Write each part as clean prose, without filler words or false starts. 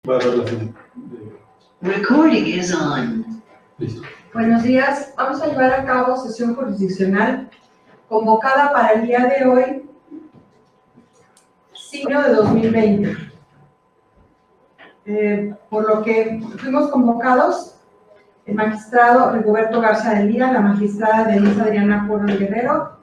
Recording is on. Listo. Buenos días, vamos a llevar a cabo sesión jurisdiccional convocada para el día de hoy, 5 de 2020. Por lo que fuimos convocados el magistrado Rigoberto Garza de Lira, la magistrada Denise Adriana Porro Guerrero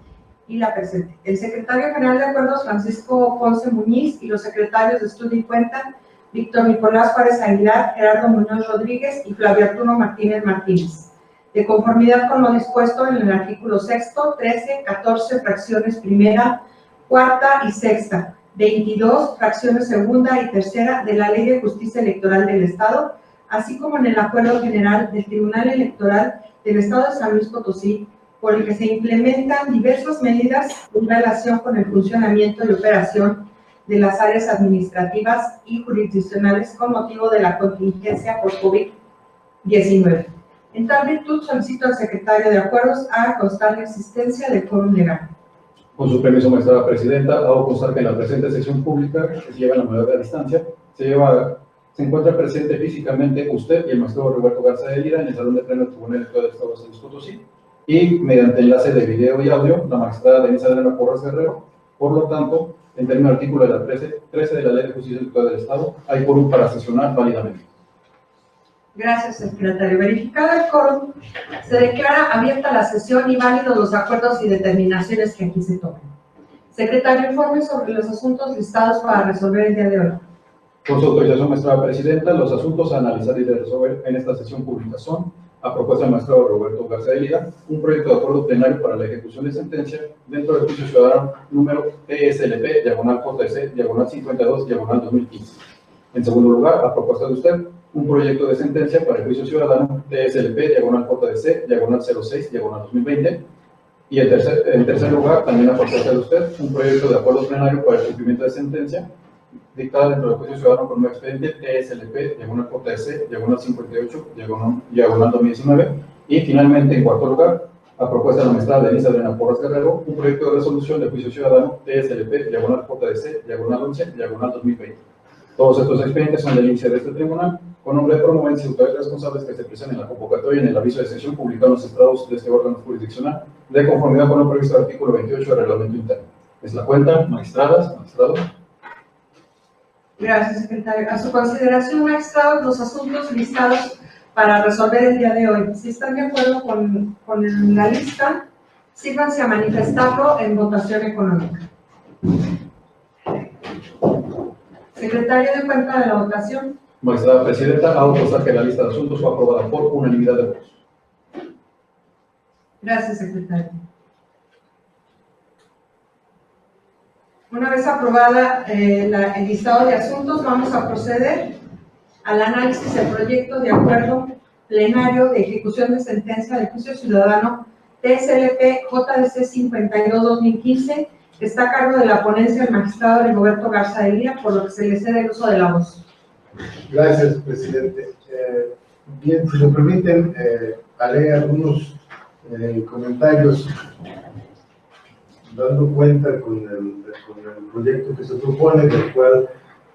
y la presente. El secretario general de Acuerdos, Francisco Ponce Muñiz, y los secretarios de Estudio y Cuenta, Víctor Nicolás Juárez Aguilar, Gerardo Muñoz Rodríguez y Flavio Arturo Martínez Martínez. De conformidad con lo dispuesto en el artículo 6, 13, 14, fracciones primera, cuarta y sexta, 22, fracciones segunda y tercera de la Ley de Justicia Electoral del Estado, así como en el Acuerdo General del Tribunal Electoral del Estado de San Luis Potosí, por el que se implementan diversas medidas en relación con el funcionamiento y operación de las áreas administrativas y jurisdiccionales con motivo de la contingencia por COVID-19. En tal virtud, solicito al secretario de Acuerdos a constar la existencia del quórum legal. Con su permiso, magistrada presidenta, hago constar que en la presente sesión pública, que se lleva en la mayor de la distancia, se encuentra presente físicamente usted y el magistrado Roberto Garza de Lira en el Salón de Pleno del Tribunal Electoral del Estado de San Luis Potosí, y mediante enlace de video y audio, la magistrada Denise Adriana Porras Guerrero. Por lo tanto, en términos del artículo de la 13 de la Ley de Justicia Electoral del Estado, hay quórum para sesionar válidamente. Gracias, secretario. Verificado el quórum, se declara abierta la sesión y válidos los acuerdos y determinaciones que aquí se tomen. Secretario, informe sobre los asuntos listados para resolver el día de hoy. Con su autorización, magistrada presidenta, los asuntos a analizar y de resolver en esta sesión pública son: a propuesta del magistrado Roberto Garza de Lira, un proyecto de acuerdo plenario para la ejecución de sentencia dentro del juicio ciudadano número TSLP, /JC, /52, /2015. En segundo lugar, a propuesta de usted, un proyecto de sentencia para el juicio ciudadano TSLP, /JDC, /06, /2020. Y en tercer lugar, también a propuesta de usted, un proyecto de acuerdo plenario para el cumplimiento de sentencia dictada dentro del juicio ciudadano con un expediente TSLP, /JDC, /58, /2019. Y finalmente, en cuarto lugar, a propuesta de la magistrada Denise Adriana Porras Guerrero, un proyecto de resolución de juicio ciudadano TSLP, /JDC, /11, /2020. Todos estos expedientes son del índice de este tribunal, con nombre de promoventes y autoridades responsables que se presentan en la convocatoria y en el aviso de sesión publicado en los estados de este órgano jurisdiccional, de conformidad con lo previsto en el artículo 28 del reglamento interno. Es la cuenta, magistradas, magistrados. Gracias, secretario. A su consideración, magistrados, los asuntos listados para resolver el día de hoy. Si están de acuerdo con la lista, sírvanse a manifestarlo en votación económica. Secretario de Cuenta de la votación. Magistrada presidenta, hago constar que la lista de asuntos fue aprobada por unanimidad de votos. Gracias, secretario. Una vez aprobada el listado de asuntos, vamos a proceder al análisis del proyecto de acuerdo plenario de ejecución de sentencia del juicio ciudadano TSLP JDC 52-2015, que está a cargo de la ponencia del magistrado Rigoberto Garza de Lira, por lo que se le cede el uso de la voz. Gracias, presidente. Bien, si me permiten, haré algunos comentarios dando cuenta con el proyecto que se propone, del cual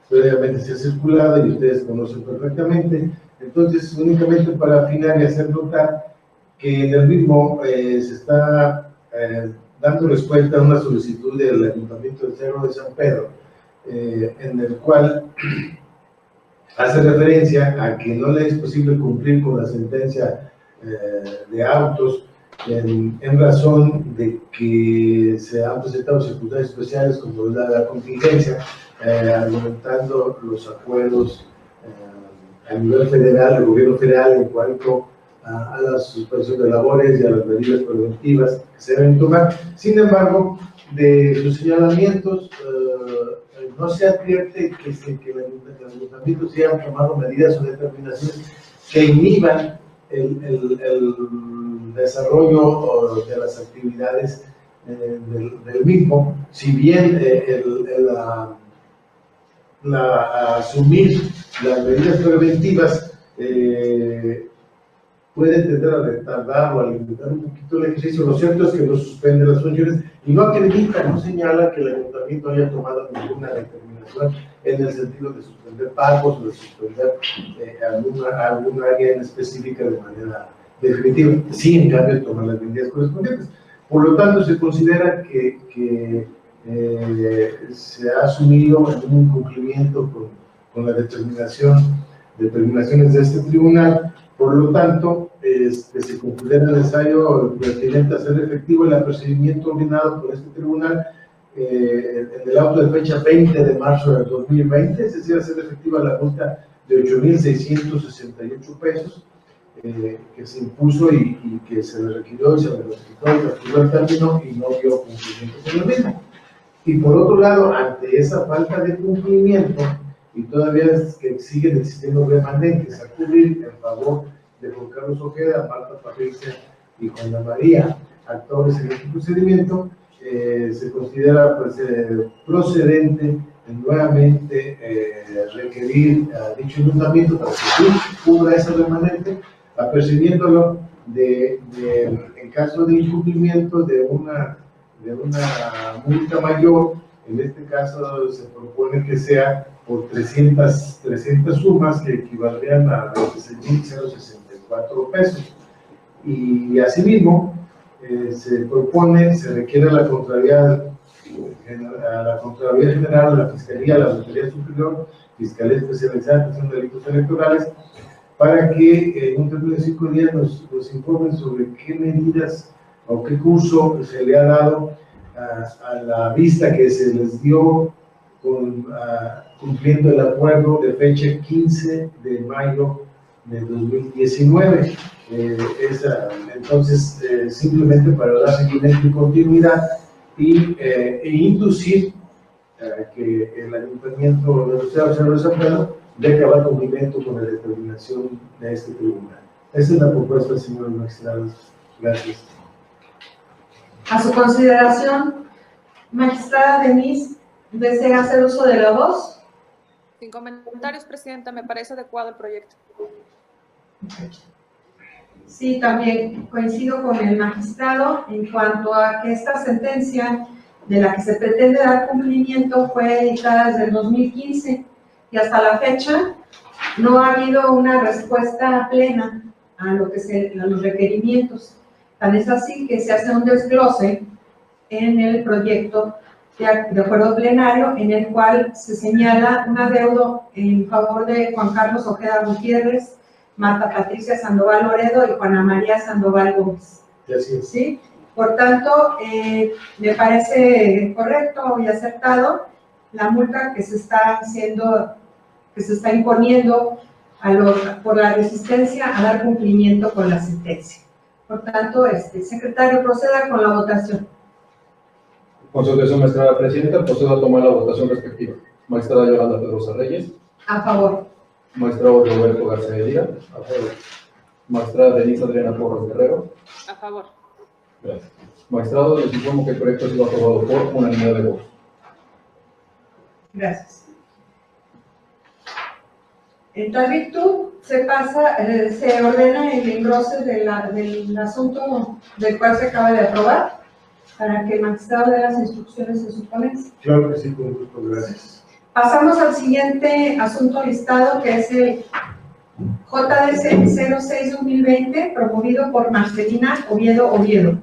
previamente se ha circulado y ustedes conocen perfectamente. Entonces, únicamente para afinar y hacer notar que en el mismo se está dando respuesta a una solicitud del Ayuntamiento del Cerro de San Pedro, en el cual hace referencia a que no le es posible cumplir con la sentencia de autos en razón de que se han presentado circunstancias especiales como la contingencia, argumentando los acuerdos a nivel federal, del gobierno federal, en cuanto a la suspensión de labores y a las medidas preventivas que se deben tomar. Sin embargo, de sus señalamientos, no se advierte que el ayuntamiento se hayan tomado medidas o determinaciones que inhiban el desarrollo de las actividades del mismo, si bien asumir las medidas preventivas puede tender a retardar o a limitar un poquito el ejercicio. Lo cierto es que no suspende las funciones y no acredita, no señala que el ayuntamiento haya tomado ninguna determinación en el sentido de suspender pagos o de suspender alguna área en específica de manera definitiva, sí, en cambio, tomar las medidas correspondientes. Por lo tanto, se considera que se ha asumido en un cumplimiento con la determinaciones de este tribunal. Por lo tanto, se considera necesario pertinente hacer efectivo el apercibimiento ordenado por este tribunal en el auto de fecha 20 de marzo del 2020, es decir, hacer efectiva la multa de 8,668 pesos que se impuso y que se le requirió y se le notificó y requirió el término y no dio cumplimiento con el mismo. Y por otro lado, ante esa falta de cumplimiento, y todavía es que siguen existiendo remanentes a cubrir en favor de Juan Carlos Ojeda, Marta Patricia y Juana María, actores en este procedimiento, se considera pues, procedente nuevamente requerir a dicho ayuntamiento para que cubra ese remanente, apercibiéndolo en caso de incumplimiento de una multa mayor. En este caso se propone que sea por 300 sumas que equivaldrían a 26,064 pesos. Y asimismo, se requiere a la Contraloría General, a la Fiscalía, a la Autoridad Superior, Fiscalía Especializada en Atención de Delitos Electorales, para que en un término de 5 días nos informen sobre qué medidas o qué curso se le ha dado a la vista que se les dio cumpliendo el acuerdo de fecha 15 de mayo de 2019. Entonces, simplemente para dar seguimiento y continuidad e inducir que el ayuntamiento de San Pedro dé cabal cumplimiento con la determinación de este tribunal. Esa es la propuesta, señor magistrado. Gracias. A su consideración, magistrada Denise, ¿desea hacer uso de la voz? Sin comentarios, Presidenta, me parece adecuado el proyecto. Sí, también coincido con el magistrado en cuanto a que esta sentencia de la que se pretende dar cumplimiento fue editada desde el 2015 y hasta la fecha no ha habido una respuesta plena a los requerimientos. Tan es así que se hace un desglose en el proyecto de acuerdo plenario en el cual se señala un adeudo en favor de Juan Carlos Ojeda Gutiérrez, Marta Patricia Sandoval Loredo y Juana María Sandoval Gómez. ¿Sí? Por tanto, me parece correcto y acertado la multa que se está imponiendo por la resistencia a dar cumplimiento con la sentencia. Por tanto, secretario, proceda con la votación. Con su autorización, magistrada presidenta, procedo a tomar la votación respectiva. Magistrada Yolanda Pedrosa Reyes. A favor. Magistrado Roberto García de Lira. A favor. Magistrada Denise Adriana Porras Guerrero. A favor. Gracias. Magistrado, les informo que el proyecto ha sido aprobado por unanimidad de votos. Gracias. En tal virtud, se ordena el engrose del asunto del cual se acaba de aprobar para que el magistrado dé las instrucciones de su ponencia. Claro que sí, con gusto, gracias. Pasamos al siguiente asunto listado, que es el JDC 06-2020, promovido por Marcelina Oviedo.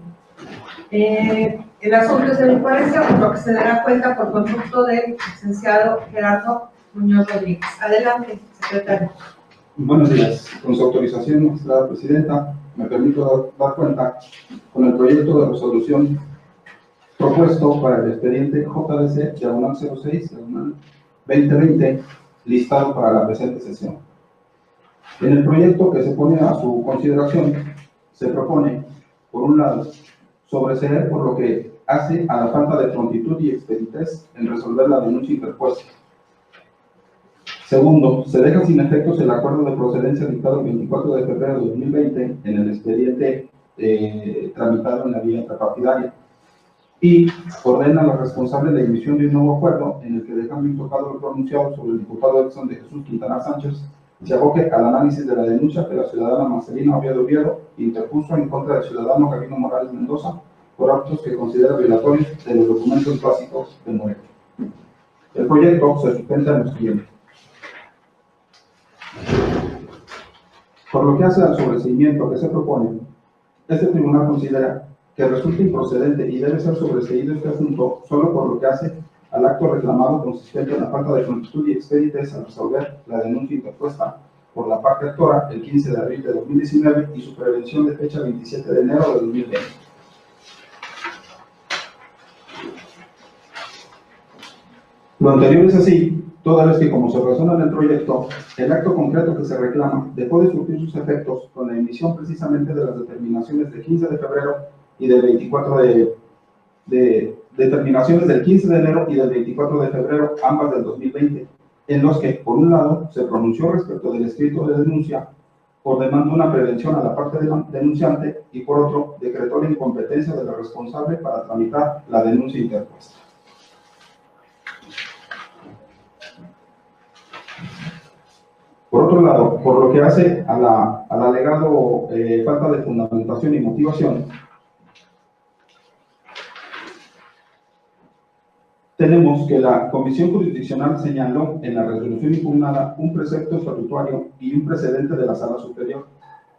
El asunto es de mi ponencia, por lo que se dará cuenta por conducto del licenciado Gerardo Muñoz Rodríguez. Adelante, secretario. Buenos días. Con su autorización, magistrada presidenta, me permito dar cuenta con el proyecto de resolución propuesto para el expediente JDC diagonal 06 diagonal 2020 listado para la presente sesión. En el proyecto que se pone a su consideración, se propone, por un lado, sobreseer por lo que hace a la falta de prontitud y expeditez en resolver la denuncia interpuesta. Segundo, se deja sin efectos el acuerdo de procedencia dictado el 24 de febrero de 2020 en el expediente tramitado en la vía intrapartidaria. Y ordena a los responsables la emisión de un nuevo acuerdo en el que, dejando intocado lo pronunciado sobre el diputado Edson de Jesús Quintana Sánchez, se aboque al análisis de la denuncia que la ciudadana Marcelina Oviedo interpuso en contra del ciudadano Gabino Morales Mendoza por actos que considera violatorios de los documentos básicos del Morelos. El proyecto se sustenta en lo siguiente. Por lo que hace al sobreseimiento que se propone, este tribunal considera que resulta improcedente y debe ser sobreseído este asunto solo por lo que hace al acto reclamado consistente en la falta de prontitud y expedientes al resolver la denuncia interpuesta por la parte actora el 15 de abril de 2019 y su prevención de fecha 27 de enero de 2020. Lo anterior es así, toda vez que, como se razona en el proyecto, el acto concreto que se reclama dejó de surtir sus efectos con la emisión precisamente de las determinaciones del 15 de febrero y del 24 determinaciones del 15 de enero y del 24 de febrero, ambas del 2020, en los que, por un lado, se pronunció respecto del escrito de denuncia, ordenando una prevención a la parte denunciante y, por otro, decretó la incompetencia de la responsable para tramitar la denuncia interpuesta. Por otro lado, por lo que hace al alegado falta de fundamentación y motivación, tenemos que la Comisión Jurisdiccional señaló en la resolución impugnada un precepto estatutario y un precedente de la Sala Superior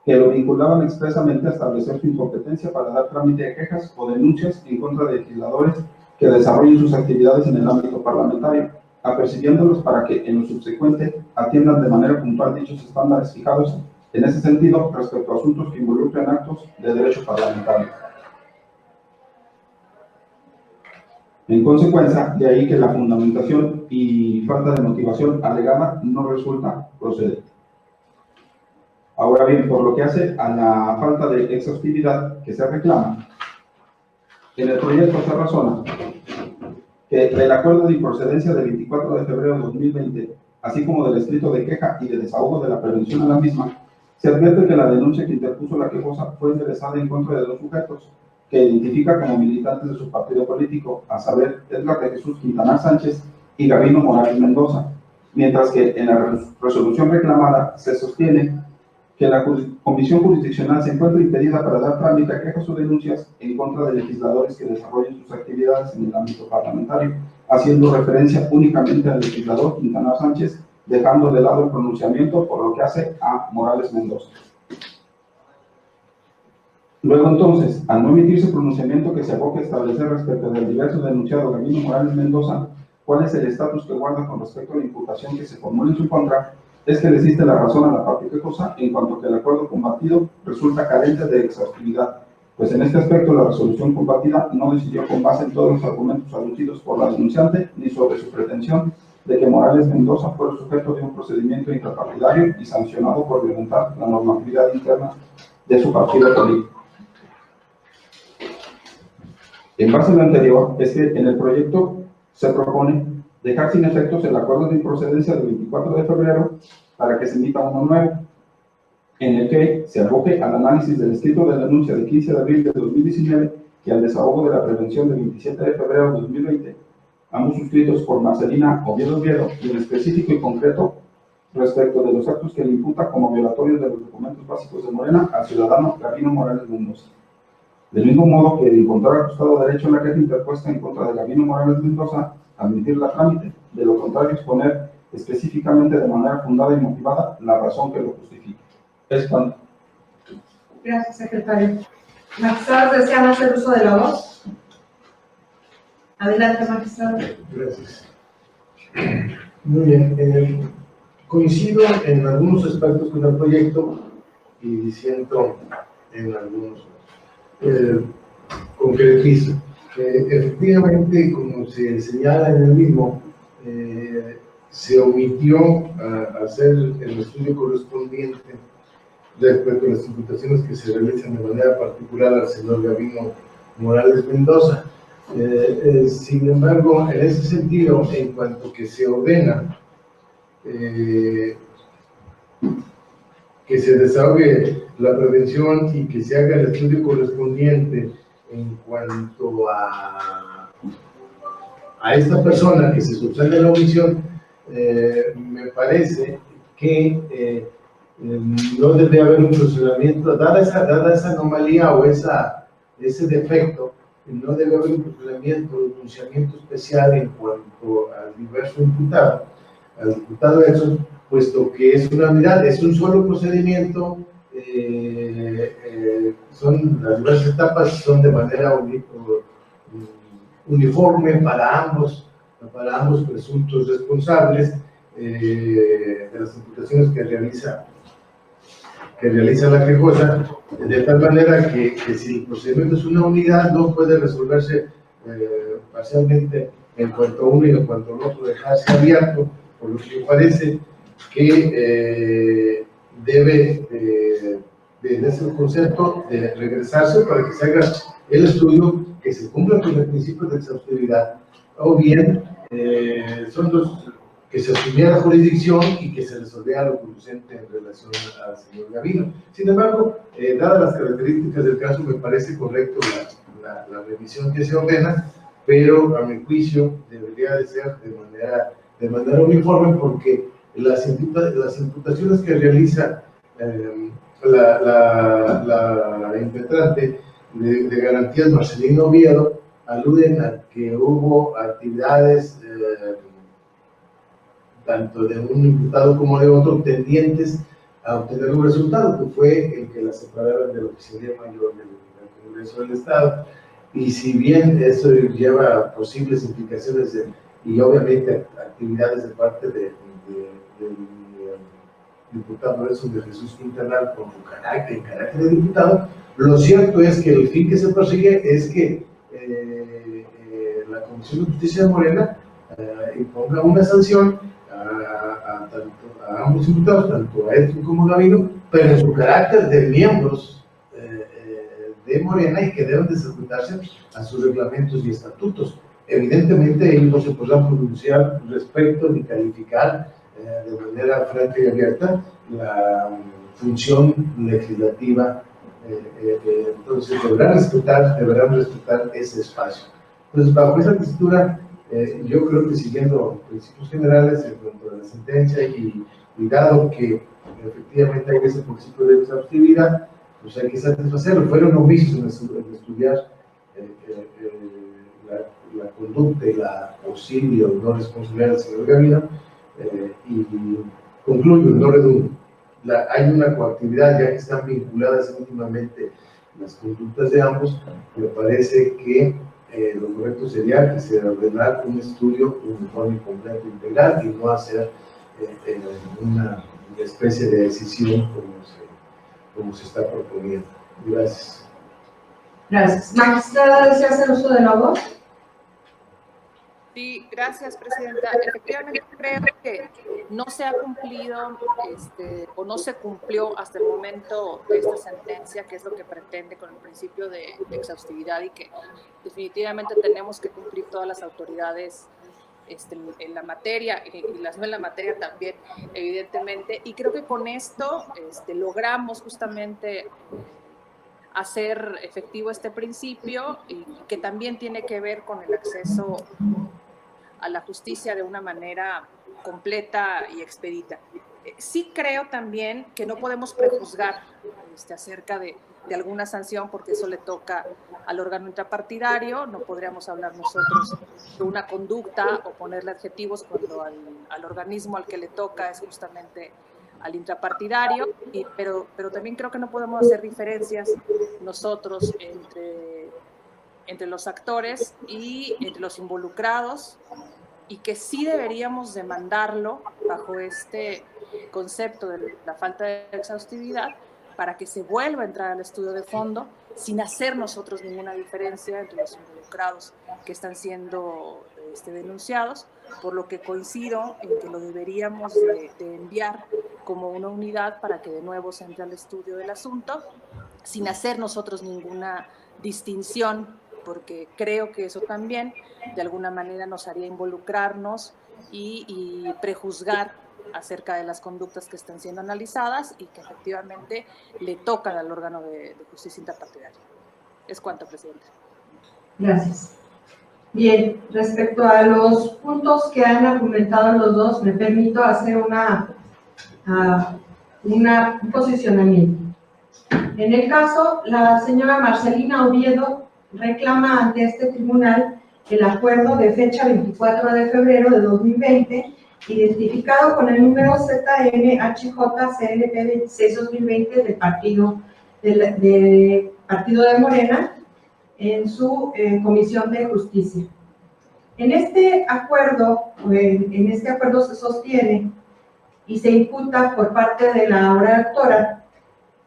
que lo vinculaban expresamente a establecer su incompetencia para dar trámite de quejas o denuncias en contra de legisladores que desarrollen sus actividades en el ámbito parlamentario, apercibiéndolos para que en lo subsecuente atiendan de manera puntual dichos estándares fijados en ese sentido respecto a asuntos que involucren actos de derecho parlamentario. En consecuencia, de ahí que la fundamentación y falta de motivación alegada no resulta procedente. Ahora bien, por lo que hace a la falta de exhaustividad que se reclama, en el proyecto se razona que el acuerdo de improcedencia del 24 de febrero de 2020, así como del escrito de queja y de desahogo de la prevención a la misma, se advierte que la denuncia que interpuso la quejosa fue enderezada en contra de dos sujetos que identifica como militantes de su partido político, a saber, Edgar de Jesús Quintanar Sánchez y Gabino Morales Mendoza, mientras que en la resolución reclamada se sostiene que la Comisión Jurisdiccional se encuentra impedida para dar trámite a quejas o denuncias en contra de legisladores que desarrollen sus actividades en el ámbito parlamentario, haciendo referencia únicamente al legislador Quintanar Sánchez, dejando de lado el pronunciamiento por lo que hace a Morales Mendoza. Luego entonces, al no emitirse pronunciamiento que se aboque a establecer respecto del diverso denunciado Gabino Morales Mendoza, cuál es el estatus que guarda con respecto a la imputación que se formula en su contra, es que le existe la razón a la parte quejosa en cuanto que el acuerdo combatido resulta carente de exhaustividad, pues en este aspecto la resolución combatida no decidió con base en todos los argumentos aducidos por la denunciante ni sobre su pretensión de que Morales Mendoza fuera sujeto de un procedimiento intrapartidario y sancionado por violentar la normatividad interna de su partido político. En base a lo anterior, es que en el proyecto se propone dejar sin efectos el acuerdo de improcedencia del 24 de febrero para que se emita uno nuevo, en el que se aboque al análisis del escrito de denuncia de 15 de abril de 2019 y al desahogo de la prevención del 27 de febrero de 2020, ambos suscritos por Marcelina Oviedo y en específico y concreto respecto de los actos que le imputa como violatorios de los documentos básicos de Morena al ciudadano Gabino Morales Mendoza. Del mismo modo que de encontrar ajustado derecho en la queja interpuesta en contra de Gabino Morales Mendoza, admitir la trámite, de lo contrario exponer específicamente de manera fundada y motivada la razón que lo justifique. Es cuanto. Gracias, secretario. ¿Magistrados desean hacer uso de la voz? Adelante, magistrado. Gracias. Muy bien. Coincido en algunos aspectos con el proyecto y disiento en algunos. Concretizo. Efectivamente, como se señala en el mismo, se omitió hacer el estudio correspondiente respecto a las imputaciones que se realizan de manera particular al señor Gabino Morales Mendoza. Sin embargo, en ese sentido, en cuanto que se ordena que se desahogue la prevención y que se haga el estudio correspondiente en cuanto a esta persona que se subsana la omisión, me parece que no debe haber un funcionamiento, dada esa anomalía o ese defecto, no debe haber un pronunciamiento especial en cuanto al diverso imputado, al diputado Edson, puesto que es una unidad, es un solo procedimiento, son las diversas etapas son de manera uniforme para ambos presuntos responsables de las imputaciones que realiza la quejosa, de tal manera que si el procedimiento es una unidad, no puede resolverse parcialmente en cuanto a uno y en cuanto al otro, dejarse abierto, por lo que me parece que debe en ese concepto de regresarse para que se haga el estudio, que se cumpla con el principio de exhaustividad, o bien son los que se asumiera jurisdicción y que se resolviera lo conducente en relación al señor Gavino. Sin embargo, dadas las características del caso, me parece correcto la revisión que se ordena, pero a mi juicio debería de ser de manera uniforme, porque las imputaciones que realiza la impetrante de garantías Marcelino Oviedo aluden a que hubo actividades tanto de un imputado como de otro tendientes a obtener un resultado, que fue el que la separaron de la Oficialía Mayor del Congreso del Estado. Y si bien eso lleva posibles implicaciones y obviamente actividades de parte del diputado Edson de Jesús Quintanar con carácter de diputado, lo cierto es que el fin que se persigue es que la Comisión de Justicia de Morena imponga una sanción a ambos imputados, tanto a Edson como a Gavino, pero en su carácter de miembros de Morena y que deben de sujetarse a sus reglamentos y estatutos. Evidentemente ellos no se podrán pronunciar respecto ni calificar de manera franca y abierta la función legislativa, entonces deberán respetar ese espacio. Entonces, bajo esa textura, yo creo que siguiendo principios generales en cuanto a la sentencia y dado que efectivamente hay ese principio de exhaustividad, pues hay que satisfacerlo. Fueron omisos en estudiar la conducta y la posible o no responsabilidad del señor Gavino, y concluyo, no redundo. Hay una coactividad, ya que están vinculadas íntimamente las conductas de ambos. Me parece que lo correcto sería que se ordenara un estudio uniforme, completo, integral, y no hacer una especie de decisión como se está proponiendo. Gracias. Gracias. Magistrada, ¿desea hacer uso de la voz? Sí, gracias, Presidenta. Efectivamente, creo que no se ha cumplido o no se cumplió hasta el momento de esta sentencia, que es lo que pretende con el principio de exhaustividad, y que definitivamente tenemos que cumplir todas las autoridades en la materia y las no en la materia también, evidentemente. Y creo que con esto logramos justamente hacer efectivo este principio, y que también tiene que ver con el acceso a la justicia de una manera completa y expedita. Sí creo también que no podemos prejuzgar acerca de alguna sanción, porque eso le toca al órgano intrapartidario. No podríamos hablar nosotros de una conducta o ponerle adjetivos cuando al organismo al que le toca es justamente al intrapartidario, pero también creo que no podemos hacer diferencias nosotros entre los actores y entre los involucrados, y que sí deberíamos demandarlo bajo este concepto de la falta de exhaustividad, para que se vuelva a entrar al estudio de fondo sin hacer nosotros ninguna diferencia entre los involucrados que están siendo denunciados, por lo que coincido en que lo deberíamos de enviar como una unidad para que de nuevo se entre al estudio del asunto, sin hacer nosotros ninguna distinción, porque creo que eso también de alguna manera nos haría involucrarnos y prejuzgar acerca de las conductas que están siendo analizadas y que efectivamente le tocan al órgano de justicia intrapartidaria. Es cuanto, Presidente. Gracias. Bien, respecto a los puntos que han argumentado los dos, me permito hacer un posicionamiento. En el caso, la señora Marcelina Oviedo reclama ante este tribunal el acuerdo de fecha 24 de febrero de 2020, identificado con el número ZMHJ-CLP 26-2020 del Partido de Morena en su Comisión de Justicia. En este acuerdo se sostiene y se imputa por parte de la ahora actora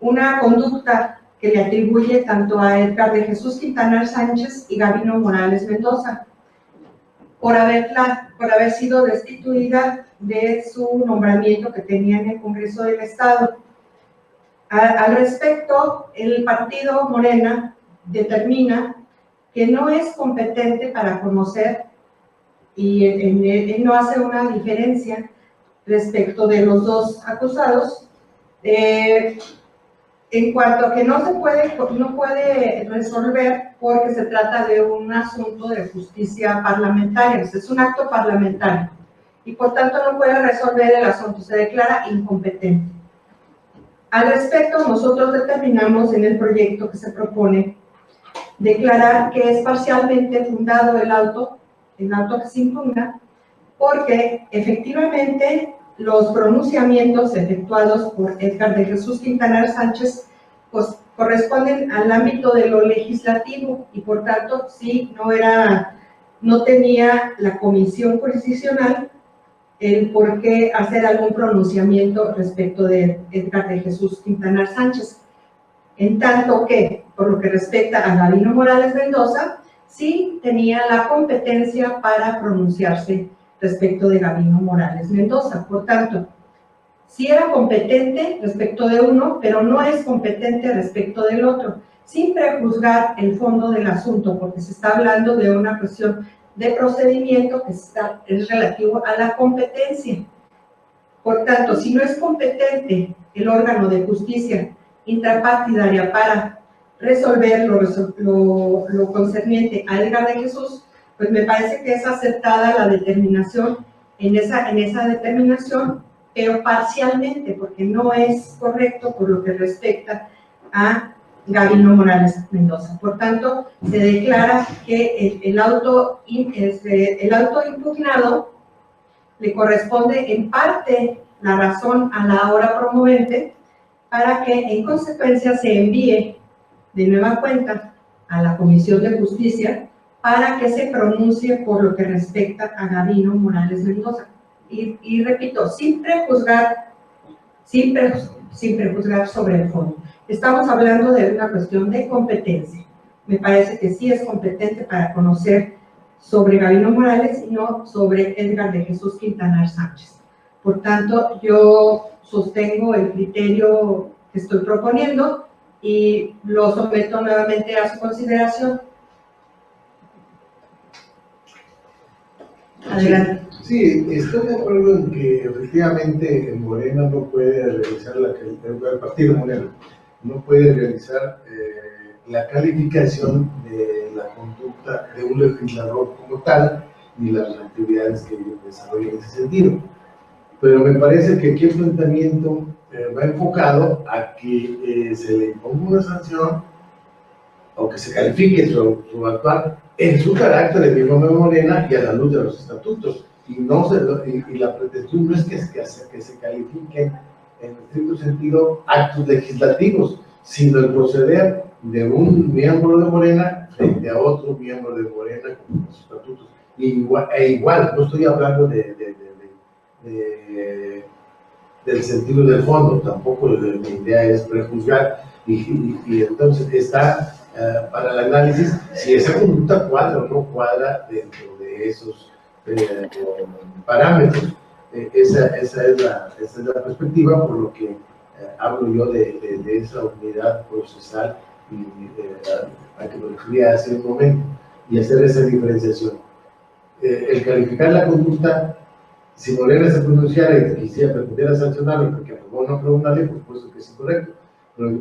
una conducta que le atribuye tanto a Edgar de Jesús Quintanar Sánchez y Gabino Morales Mendoza, por haber sido destituida de su nombramiento que tenía en el Congreso del Estado. Al respecto, el partido Morena determina que no es competente para conocer y él no hace una diferencia respecto de los dos acusados, en cuanto a que no puede resolver porque se trata de un asunto de justicia parlamentaria, es un acto parlamentario y por tanto no puede resolver el asunto, se declara incompetente. Al respecto, nosotros determinamos en el proyecto que se propone declarar que es parcialmente fundado el auto que se impugna, porque efectivamente los pronunciamientos efectuados por Edgar de Jesús Quintanar Sánchez pues, corresponden al ámbito de lo legislativo y por tanto sí no tenía la comisión jurisdiccional el por qué hacer algún pronunciamiento respecto de Edgar de Jesús Quintanar Sánchez. En tanto que, por lo que respecta a Gabino Morales Mendoza, sí tenía la competencia para pronunciarse respecto de Gabino Morales Mendoza. Por tanto, sí era competente respecto de uno, pero no es competente respecto del otro, sin prejuzgar el fondo del asunto, porque se está hablando de una cuestión de procedimiento que es relativo a la competencia. Por tanto, si no es competente el órgano de justicia intrapartidaria para resolver lo concerniente a Edgar de Jesús, pues me parece que es aceptada la determinación en esa determinación, pero parcialmente, porque no es correcto por lo que respecta a Gabino Morales Mendoza. Por tanto, se declara que el auto impugnado le corresponde en parte la razón a la ahora promovente para que en consecuencia se envíe de nueva cuenta a la Comisión de Justicia para que se pronuncie por lo que respecta a Gabino Morales Mendoza. Y repito, sin prejuzgar sobre el fondo. Estamos hablando de una cuestión de competencia. Me parece que sí es competente para conocer sobre Gabino Morales y no sobre Edgar de Jesús Quintanar Sánchez. Por tanto, yo sostengo el criterio que estoy proponiendo y lo someto nuevamente a su consideración. Adelante. Sí, estoy de acuerdo en que efectivamente Morena no puede realizar el partido Morena no puede realizar la calificación de la conducta de un legislador como tal ni las actividades que desarrolla en ese sentido. Pero me parece que aquí el planteamiento va enfocado a que se le imponga una sanción o que se califique su actuar en su carácter de miembro de Morena y a la luz de los estatutos. Y la pretensión no es que se califiquen en estricto sentido actos legislativos, sino el proceder de un miembro de Morena frente a otro miembro de Morena con los estatutos. Igual, no estoy hablando del sentido del fondo, tampoco mi idea es prejuzgar, y entonces está para el análisis si esa conducta cuadra o no cuadra dentro de esos parámetros. Esa es la perspectiva, por lo que hablo yo de esa unidad procesal a que me refería hace un momento, y hacer esa diferenciación. El calificar la conducta, si Morena se pronunciara y quisiera pretender sancionarlo porque aprobó o no aprobó una ley, por supuesto que es incorrecto, pero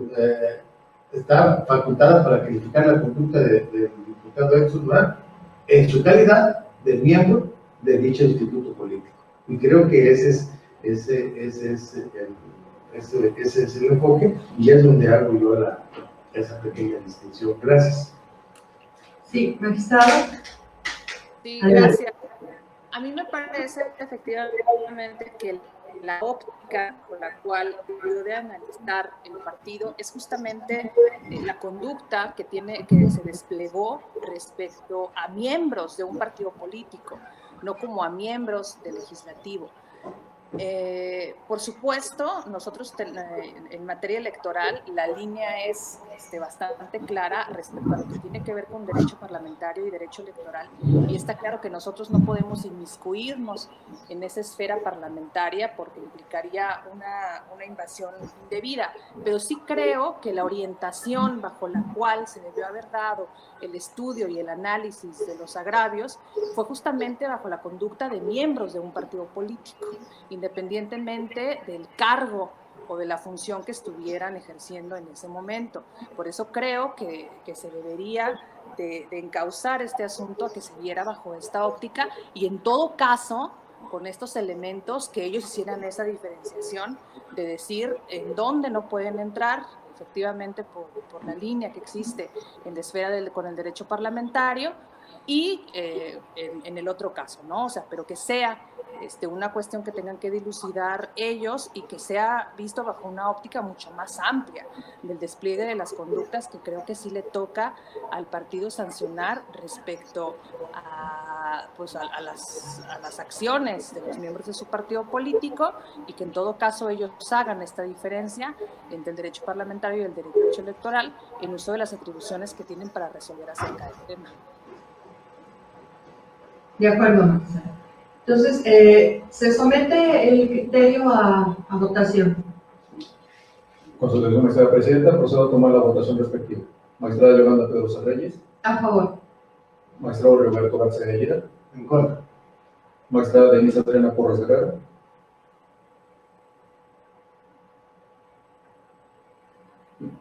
está facultada para calificar la conducta del diputado Edson Durán en su calidad de miembro de dicho instituto político. Y creo que ese es el enfoque, y es donde hago yo esa pequeña distinción. Gracias. Sí, magistrado. Sí, Adelante. gracias. A mí me parece efectivamente que la óptica con la cual debió de analizar el partido es justamente la conducta que se desplegó respecto a miembros de un partido político, no como a miembros del legislativo. Por supuesto, nosotros en materia electoral la línea es bastante clara respecto a lo que tiene que ver con derecho parlamentario y derecho electoral, y está claro que nosotros no podemos inmiscuirnos en esa esfera parlamentaria porque implicaría una invasión indebida, pero sí creo que la orientación bajo la cual se debió haber dado el estudio y el análisis de los agravios fue justamente bajo la conducta de miembros de un partido político, independientemente del cargo o de la función que estuvieran ejerciendo en ese momento. Por eso creo que se debería de encauzar este asunto a que se viera bajo esta óptica y en todo caso con estos elementos que ellos hicieran esa diferenciación de decir en dónde no pueden entrar efectivamente por la línea que existe en la esfera con el derecho parlamentario y en el otro caso, ¿no? O sea, pero que sea una cuestión que tengan que dilucidar ellos y que sea visto bajo una óptica mucho más amplia del despliegue de las conductas que creo que sí le toca al partido sancionar respecto a las acciones de los miembros de su partido político y que en todo caso ellos hagan esta diferencia entre el derecho parlamentario y el derecho electoral en uso de las atribuciones que tienen para resolver acerca del tema. De acuerdo, magistrado. Entonces, se somete el criterio a votación. Con su autorización, magistrada presidenta, procedo a tomar la votación respectiva. Magistrada Yolanda Pedrosa Reyes, A favor. magistrado Roberto García de Lira, En contra. magistrada Denise Adriana Porras Guerrero,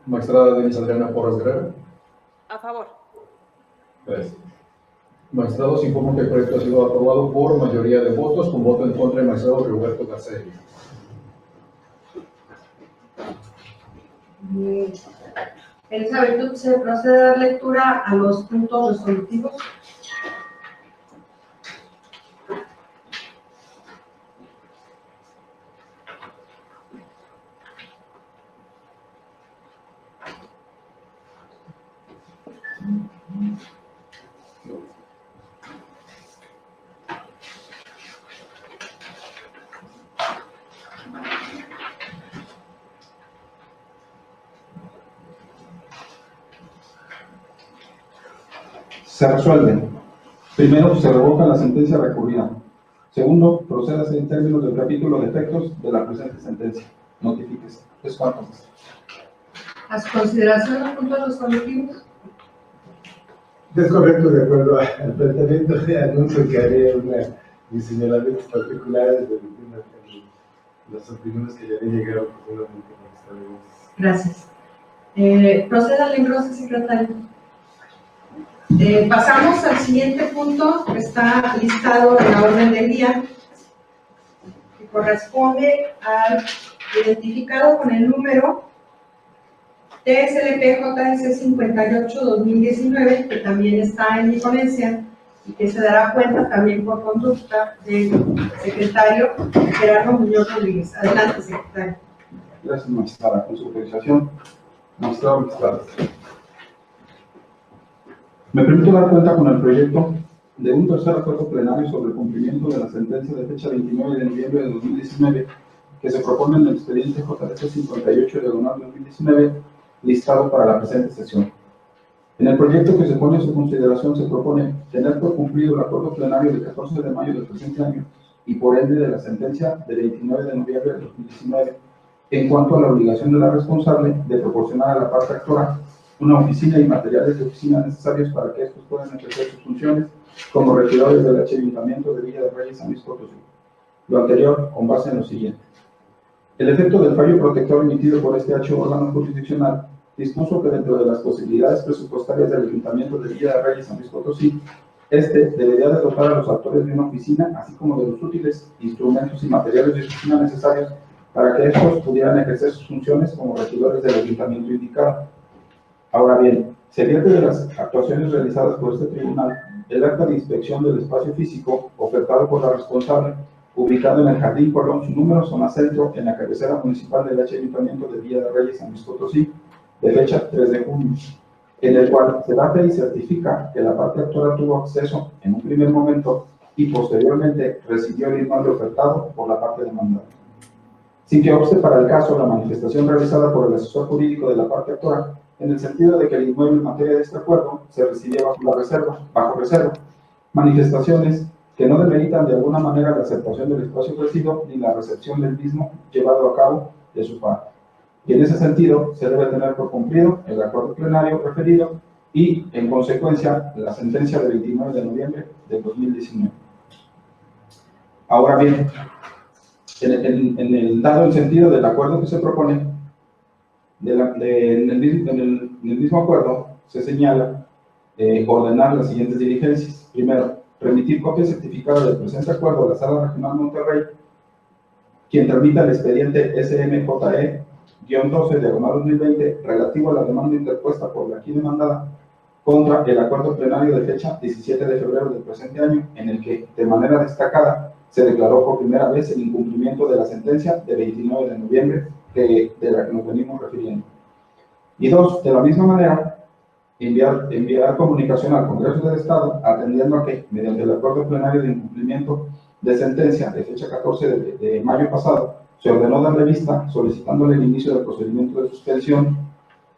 magistrada Denise Adriana Porras Guerrero. A favor. Gracias. Magistrados, informo que el proyecto ha sido aprobado por mayoría de votos, con voto en contra del magistrado Roberto García de Lira. En esa virtud se procede a dar lectura a los puntos resolutivos. Se resuelven. Primero, se revoca la sentencia recurrida. Segundo, procédase en términos del capítulo de efectos de la presente sentencia. Notifíquese. ¿Es cuánto? A su consideración los puntos resolutivos. Es correcto, de acuerdo al planteamiento de anuncio que haré mis señalamientos particulares de las opiniones que ya han llegado profundamente con esta ley. Gracias. Proceda al engrose, secretario. Pasamos al siguiente punto que está listado en la orden del día, que corresponde al identificado con el número TSLP-JS 58-2019, que también está en mi ponencia y que se dará cuenta también por conducta del secretario Gerardo Muñoz Rodríguez. Adelante, secretario. Gracias, magistrada. Con su autorización, magistrado, magistradas. Me permito dar cuenta con el proyecto de un tercer acuerdo plenario sobre el cumplimiento de la sentencia de fecha 29 de noviembre de 2019 que se propone en el expediente JDC 58/2019 listado para la presente sesión. En el proyecto que se pone a su consideración se propone tener por cumplido el acuerdo plenario del 14 de mayo del presente año y por ende de la sentencia del 29 de noviembre de 2019 en cuanto a la obligación de la responsable de proporcionar a la parte actora una oficina y materiales de oficina necesarios para que estos puedan ejercer sus funciones como regidores del Ayuntamiento de Villa de Reyes, San Luis Potosí. Lo anterior con base en lo siguiente. El efecto del fallo protector emitido por este órgano jurisdiccional dispuso que dentro de las posibilidades presupuestarias del Ayuntamiento de Villa de Reyes, San Luis Potosí, debería de dotar a los actores de una oficina, así como de los útiles, instrumentos y materiales de oficina necesarios para que estos pudieran ejercer sus funciones como regidores del Ayuntamiento indicado. Ahora bien, se vierte de las actuaciones realizadas por este tribunal el acta de inspección del espacio físico ofertado por la responsable, ubicado en el Jardín Colón, su número, zona centro, en la cabecera municipal del Ayuntamiento de Villa de Reyes, San Luis Potosí, de fecha 3 de junio, en el cual se da fe y certifica que la parte actora tuvo acceso en un primer momento y posteriormente recibió el inmueble ofertado por la parte demandada. Sin que obste para el caso la manifestación realizada por el asesor jurídico de la parte actora, en el sentido de que el inmueble en materia de este acuerdo se recibió bajo reserva, manifestaciones que no demeritan de alguna manera la aceptación del espacio ofrecido ni la recepción del mismo llevado a cabo de su parte. Y en ese sentido se debe tener por cumplido el acuerdo plenario referido y, en consecuencia, la sentencia del 29 de noviembre del 2019. Ahora bien, en el dado el sentido del acuerdo que se propone, en el mismo acuerdo se señala ordenar las siguientes diligencias. Primero, remitir copia certificada del presente acuerdo a la Sala Regional Monterrey, quien tramita el expediente SMJE-12/2020 relativo a la demanda interpuesta por la aquí demandada contra el acuerdo plenario de fecha 17 de febrero del presente año, en el que, de manera destacada, se declaró por primera vez el incumplimiento de la sentencia de 29 de noviembre de la que nos venimos refiriendo. Y dos, de la misma manera, enviar comunicación al Congreso del Estado, atendiendo a que, mediante el acuerdo plenario de incumplimiento de sentencia de fecha 14 de mayo pasado, se ordenó darle vista solicitándole el inicio del procedimiento de suspensión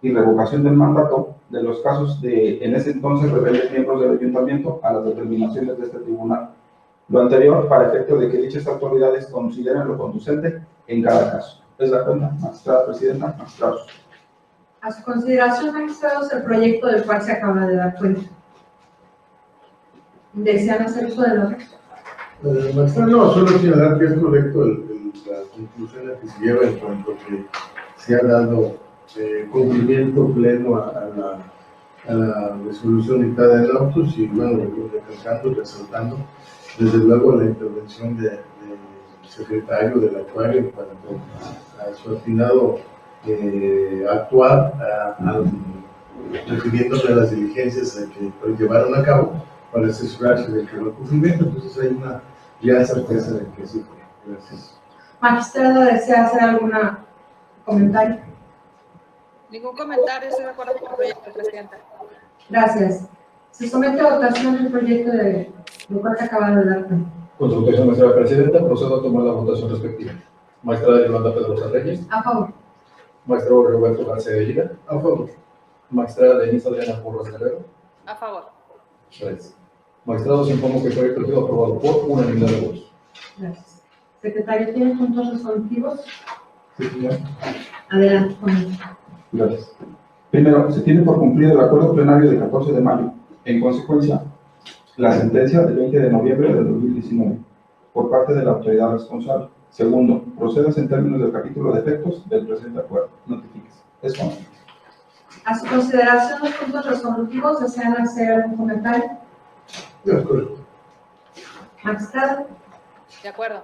y revocación del mandato de los casos de, en ese entonces, rebeldes miembros del Ayuntamiento a las determinaciones de este tribunal. Lo anterior para efecto de que dichas autoridades consideren lo conducente en cada caso. Es la cuenta, magistrada presidenta, magistrados. A su consideración, magistrados, el proyecto del cual se acaba de dar cuenta. ¿Desean hacer uso de la Magistrado, no, solo señalar que es correcto la conclusión a que se lleva en cuanto a que se ha dado cumplimiento pleno a la resolución dictada en autos y, bueno, recalcando, resaltando, desde luego, la intervención del secretario del actuario en cuanto a su atinado actuar, refiriéndose a las diligencias que llevaron a cabo para asesorarse de que no cumplimiento. Entonces hay una ya certeza de que sí fue. Gracias. Magistrada, ¿desea hacer algún comentario? Ningún comentario, estoy de acuerdo con el proyecto, presidenta. Gracias. Se somete a votación el proyecto de lo cual se acaba de dar cuenta. Con su votación, magistrada presidenta, procedo a tomar la votación respectiva. Magistrada Yolanda Pedrosa Reyes. A favor. Magistrado Roberto García de Liga. A favor. Magistrada Denise Adriana Porras Guerrero. A favor. 3. Magistrados, informo que el proyecto quedó aprobado por unanimidad de votos. Gracias. Secretario, ¿tiene puntos resolutivos? Sí, señor. Adelante con ello. Gracias. Primero, se tiene por cumplido el acuerdo plenario del 14 de mayo. En consecuencia, la sentencia del 20 de noviembre del 2019 por parte de la autoridad responsable. Segundo, procedas en términos del capítulo de efectos del presente acuerdo. Notifíquese. Es cuanto. A su consideración, los puntos resolutivos, ¿desean hacer algún comentario? De acuerdo. Magistrada, De acuerdo.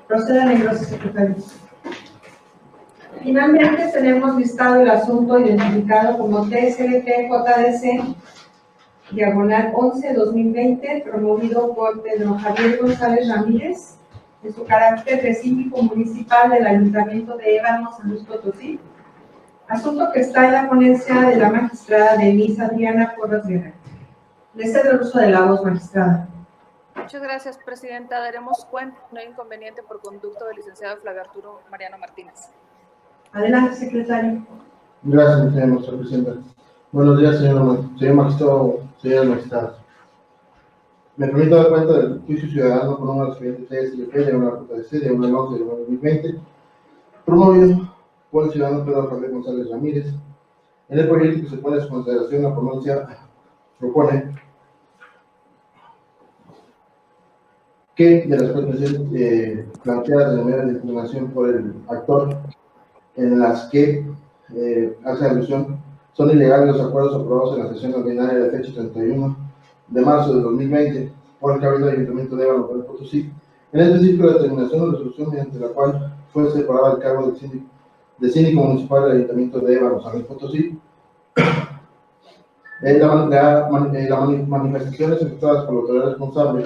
proceda en engroso, secretario. Finalmente, tenemos listado el asunto identificado como TSLP-JDC, diagonal 11-2020, promovido por Pedro Javier González Ramírez, en su carácter de síndico municipal del Ayuntamiento de Ébano, San Luis Potosí. Asunto que está en la ponencia de la magistrada Denise Adriana Porras Guerrero. Le cedo el uso de la voz, magistrada. Muchas gracias, presidenta. Daremos cuenta, no hay inconveniente por conducto del licenciado Flavio Arturo Mariano Martínez. Adelante, secretario. Gracias, señora presidenta. Buenos días, señor magistrado, señora magistrada. Me permito dar cuenta del juicio ciudadano por número expediente TSLP de una JDC de 1 de 2020, promovido por el ciudadano Pedro Javier González Ramírez. En el proyecto que se pone a su consideración, la pronuncia propone que de las cuestiones planteadas de manera de impugnación por el actor, en las que hace alusión, son ilegales los acuerdos aprobados en la sesión ordinaria de fecha 31 de marzo de 2020 por el Cabildo del Ayuntamiento de Ébano, Potosí, en específico la determinación o resolución mediante la cual fue separada el cargo de síndico municipal del Ayuntamiento de Ébano, San Luis Potosí, Las manifestaciones efectuadas por la autoridad responsable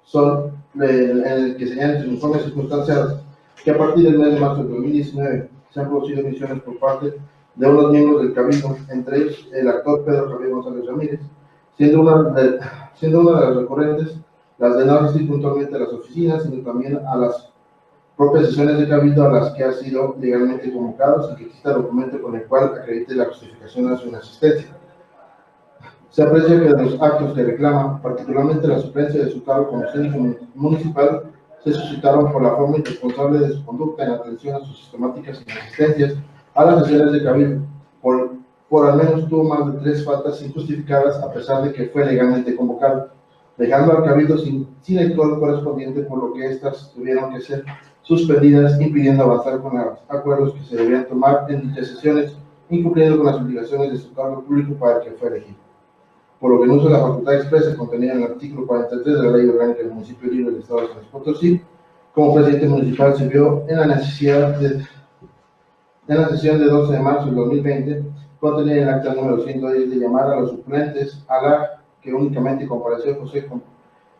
son en el que señalan sus informes circunstanciados que a partir del mes de marzo de 2019 se han producido emisiones por parte de unos miembros del Cabildo, entre ellos el actor Pedro Javier González Ramírez, siendo una de las recurrentes las de no asistir puntualmente a las oficinas, sino también a las propias sesiones de Cabildo a las que ha sido legalmente convocado, sin que exista documento con el cual acredite la justificación de su inasistencia. Se aprecia que de los actos que reclaman, particularmente la suplencia de su cargo como síndico municipal, se suscitaron por la forma irresponsable de su conducta en atención a sus sistemáticas inasistencias a las sesiones de Cabildo. Por al menos tuvo más de 3 faltas injustificadas, a pesar de que fue legalmente convocado, dejando al Cabildo sin el código correspondiente, por lo que estas tuvieron que ser suspendidas, impidiendo avanzar con los acuerdos que se debían tomar en dichas sesiones, incumpliendo con las obligaciones de su cargo público para el que fue elegido. Por lo que en uso de la facultad expresa contenida en el artículo 43 de la Ley Orgánica del Municipio Libre del Estado de San Luis Potosí, como presidente municipal se vio en la sesión de 12 de marzo del 2020, contenida en el acta número 110 de llamar a los suplentes, a la que únicamente compareció José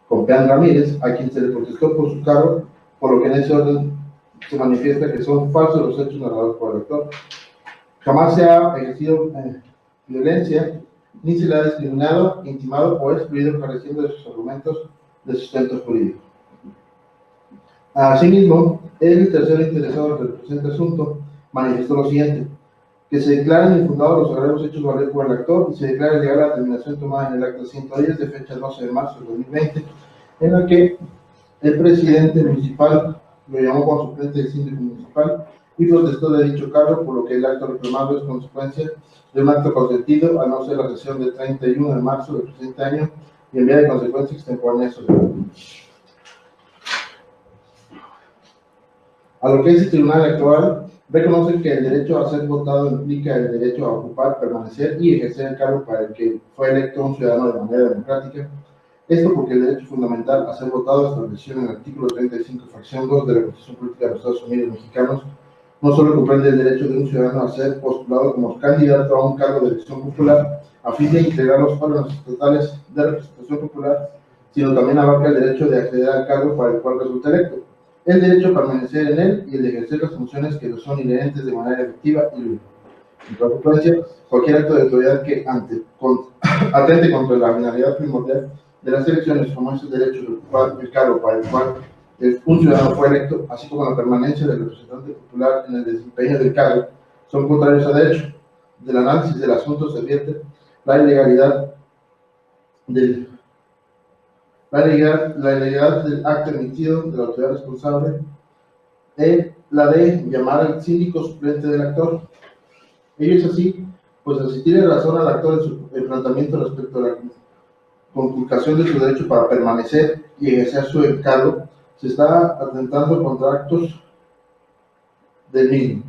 Compeán Ramírez, a quien se le protestó por su cargo, por lo que en ese orden se manifiesta que son falsos los hechos narrados por el actor. Jamás se ha ejercido violencia, ni se le ha discriminado, intimado o excluido careciendo de sus argumentos de sustento jurídico. Asimismo, el tercer interesado del presente asunto manifestó lo siguiente: que se declaren infundados los agravios hechos valer por el actor y se declare legal la determinación tomada en el acta 110 de fecha 12 de marzo de 2020, en la que el presidente municipal lo llamó como suplente del síndico municipal y protestó de dicho cargo, por lo que el acto reclamado es consecuencia de un acto consentido, a no ser la sesión del 31 de marzo del presente año, y en vía de consecuencia extemporánea social. A lo que es el tribunal actual, reconoce que el derecho a ser votado implica el derecho a ocupar, permanecer y ejercer el cargo para el que fue electo un ciudadano de manera democrática. Esto porque el derecho fundamental a ser votado, establecido en el artículo 35, fracción 2 de la Constitución Política de los Estados Unidos Mexicanos, no solo comprende el derecho de un ciudadano a ser postulado como candidato a un cargo de elección popular a fin de integrar los órganos estatales de representación popular, sino también abarca el derecho de acceder al cargo para el cual resulta electo, el derecho a permanecer en él y el de ejercer las funciones que le son inherentes de manera efectiva y libre. En consecuencia, cualquier acto de autoridad que atente contra la finalidad primordial de las elecciones, como es el derecho de ocupar el cargo para el cual un ciudadano fue electo, así como la permanencia del representante popular en el desempeño del cargo, son contrarios a derecho. Del análisis del asunto se advierte la ilegalidad del acto emitido de la autoridad responsable, la de llamar al síndico suplente del actor. Ello es así, pues al si tiene razón al actor en su planteamiento respecto a la conculcación de su derecho para permanecer y ejercer su cargo, se está atentando contra actos del mismo.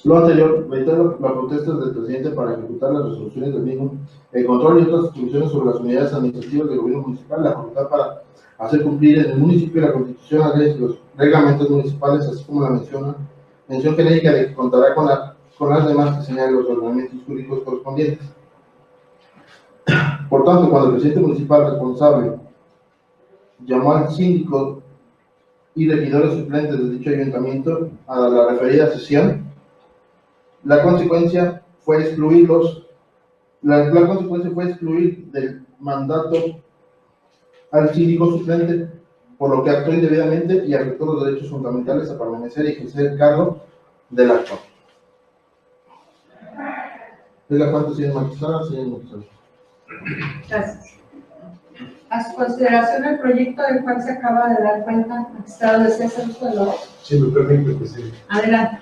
Lo anterior, reitero las protestas del presidente para ejecutar las resoluciones del mismo, el control y otras atribuciones sobre las unidades administrativas del gobierno municipal, la facultad para hacer cumplir en el municipio la Constitución, las leyes y los reglamentos municipales, así como la mención genérica de que contará con las demás que señalen los ordenamientos jurídicos correspondientes. Por tanto, cuando el presidente municipal responsable llamó al síndico y regidores suplentes de dicho ayuntamiento a la referida sesión, la consecuencia fue excluirlos. La consecuencia fue excluir del mandato al síndico suplente, por lo que actuó indebidamente y afectó los derechos fundamentales a permanecer y ejercer el cargo del actor. ¿Es la cuenta, señor magistrado? Señor magistrado. Gracias. A su consideración, el proyecto del cual se acaba de dar cuenta, magistrado, ¿desea hacer uso de la voz? Si me permite, presidente. Adelante.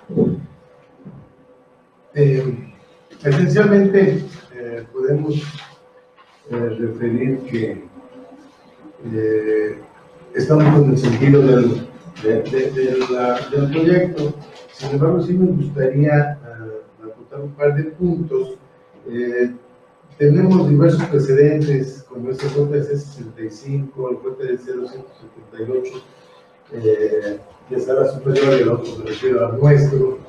Esencialmente podemos referir que estamos con el sentido del proyecto. Sin embargo, sí me gustaría apuntar un par de puntos. Tenemos diversos precedentes, como este JC 65, el JC 278, de sala superior, y el otro se refiere al nuestro,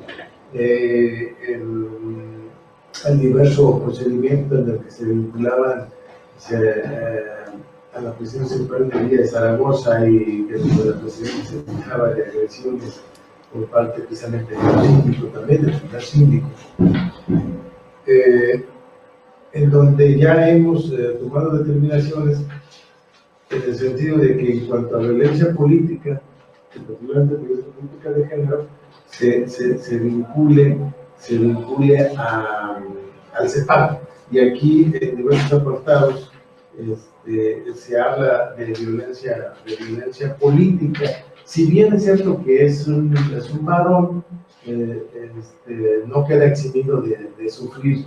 el diverso procedimiento en el que se vinculaban a la presidencia superior de Villa de Zaragoza, y que la presidencia se fijaba de agresiones por parte precisamente del síndico, también del primer síndico, en donde ya hemos tomado determinaciones en el sentido de que en cuanto a violencia política, particularmente violencia política de género, se vincule al CEPAC. Y aquí en diversos apartados se habla de violencia política. Si bien es cierto que es un varón, no queda eximido de sufrir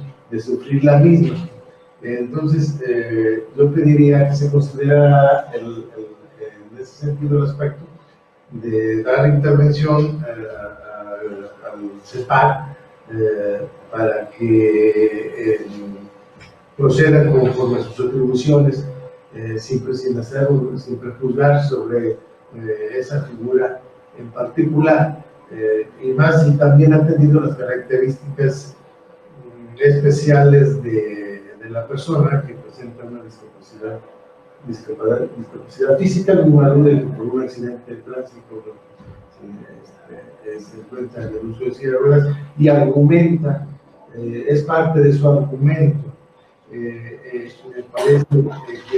la misma. Entonces, yo pediría que se considerara en ese sentido el aspecto de dar intervención al CEPAC para que proceda conforme a sus atribuciones, sin prejuzgar sobre esa figura en particular, y más si también ha tenido las características especiales de la persona que presenta una discapacidad física, por un accidente de tránsito, se encuentra en el uso de silla de ruedas y argumenta, es parte de su argumento. Me parece que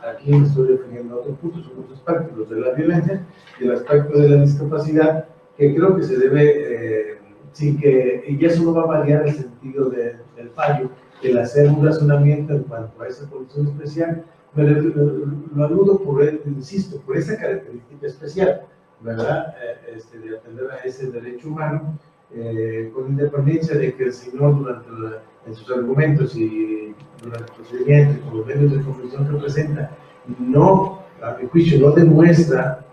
aquí me estoy refiriendo a otro punto, son los aspectos de la violencia y el aspecto de la discapacidad, que creo que se debe, y eso no va a variar el sentido del fallo, el hacer un razonamiento en cuanto a esa condición especial. Lo aludo insisto, por esa característica especial, ¿verdad? De atender a ese derecho humano, con independencia de que el señor en sus argumentos y durante el procedimiento, con los medios de comprensión que presenta, a mi juicio, no demuestra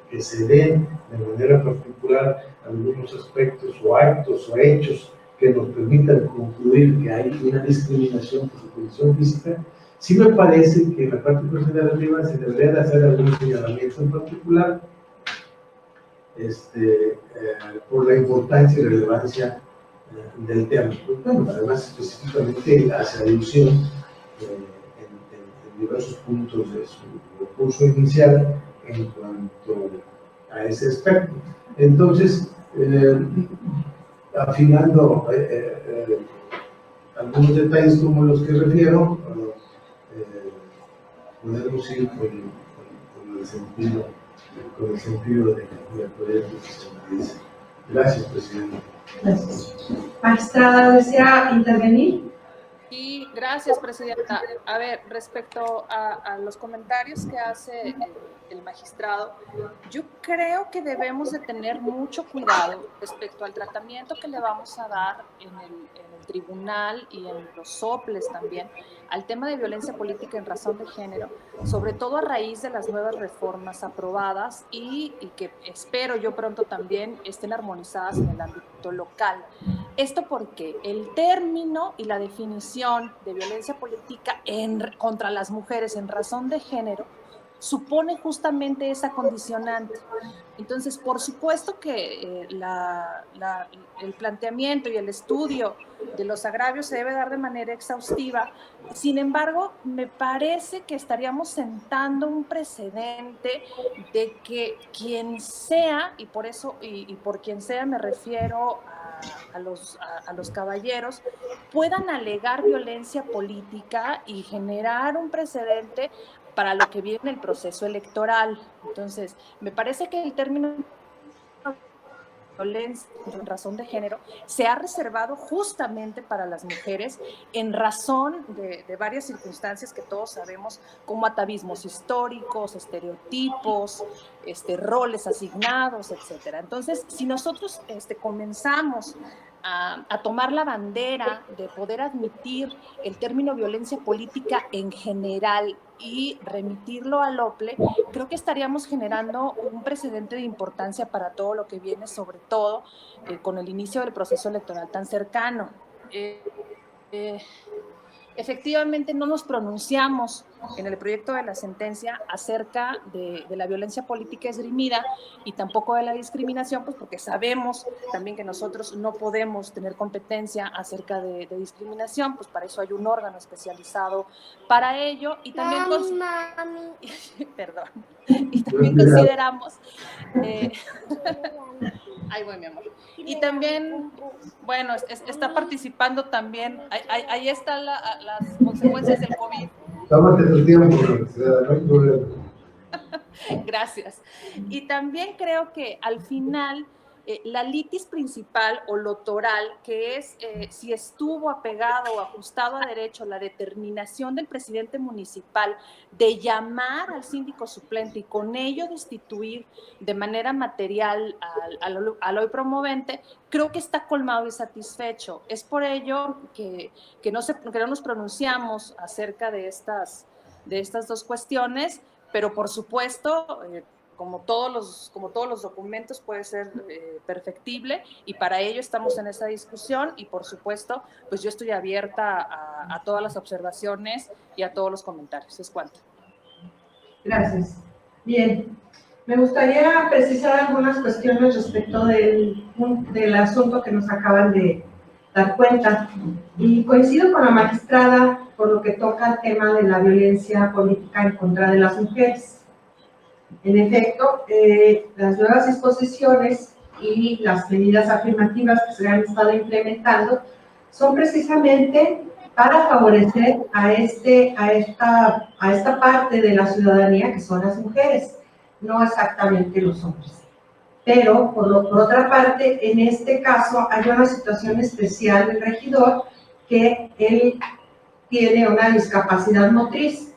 que se den de manera particular algunos aspectos o actos o hechos que nos permitan concluir que hay una discriminación por su condición física. Sí me parece que en la parte procesal arriba se debería de hacer algún señalamiento en particular por la importancia y relevancia del tema. Bueno, además específicamente hace alusión en diversos puntos de su recurso inicial en cuanto a ese aspecto. Entonces, afinando algunos detalles como los que refiero, podemos ir con el sentido del proyecto que se analiza. Gracias, presidente. Gracias. Magistrada, ¿desea intervenir? Y gracias, presidenta. A ver, respecto a los comentarios que hace el magistrado, yo creo que debemos de tener mucho cuidado respecto al tratamiento que le vamos a dar en el tribunal y en los soples también al tema de violencia política en razón de género, sobre todo a raíz de las nuevas reformas aprobadas y que espero yo pronto también estén armonizadas en el ámbito local. Esto porque el término y la definición de violencia política contra las mujeres en razón de género supone justamente esa condicionante. Entonces, por supuesto que el planteamiento y el estudio de los agravios se debe dar de manera exhaustiva. Sin embargo, me parece que estaríamos sentando un precedente de que quien sea, y por eso, y por quien sea me refiero a los caballeros, puedan alegar violencia política y generar un precedente para lo que viene el proceso electoral. Entonces, me parece que el término violencia en razón de género se ha reservado justamente para las mujeres en razón de varias circunstancias que todos sabemos, como atavismos históricos, estereotipos, roles asignados, etcétera. Entonces, si nosotros comenzamos a tomar la bandera de poder admitir el término violencia política en general y remitirlo al OPLE, creo que estaríamos generando un precedente de importancia para todo lo que viene, sobre todo con el inicio del proceso electoral tan cercano. Efectivamente, no nos pronunciamos en el proyecto de la sentencia acerca de la violencia política esgrimida y tampoco de la discriminación, pues porque sabemos también que nosotros no podemos tener competencia acerca de discriminación, pues para eso hay un órgano especializado para ello, y también perdón, y también consideramos ahí voy, mi amor. Y también, bueno, está participando también, ahí están las consecuencias del COVID. Tómate tu tiempo, no hay problema. Gracias. Y también creo que al final la litis principal o lo toral, que es si estuvo apegado o ajustado a derecho la determinación del presidente municipal de llamar al síndico suplente y con ello destituir de manera material al hoy promovente, creo que está colmado y satisfecho. Es por ello que no nos pronunciamos acerca de estas dos cuestiones, pero por supuesto, como todos los documentos, puede ser perfectible, y para ello estamos en esa discusión, y por supuesto, pues yo estoy abierta a todas las observaciones y a todos los comentarios. Es cuanto. Gracias. Bien, me gustaría precisar algunas cuestiones respecto del asunto que nos acaban de dar cuenta, y coincido con la magistrada por lo que toca el tema de la violencia política en contra de las mujeres. En efecto, las nuevas disposiciones y las medidas afirmativas que se han estado implementando son precisamente para favorecer a esta parte de la ciudadanía que son las mujeres, no exactamente los hombres. Pero, por otra parte, en este caso hay una situación especial del regidor, que él tiene una discapacidad motriz,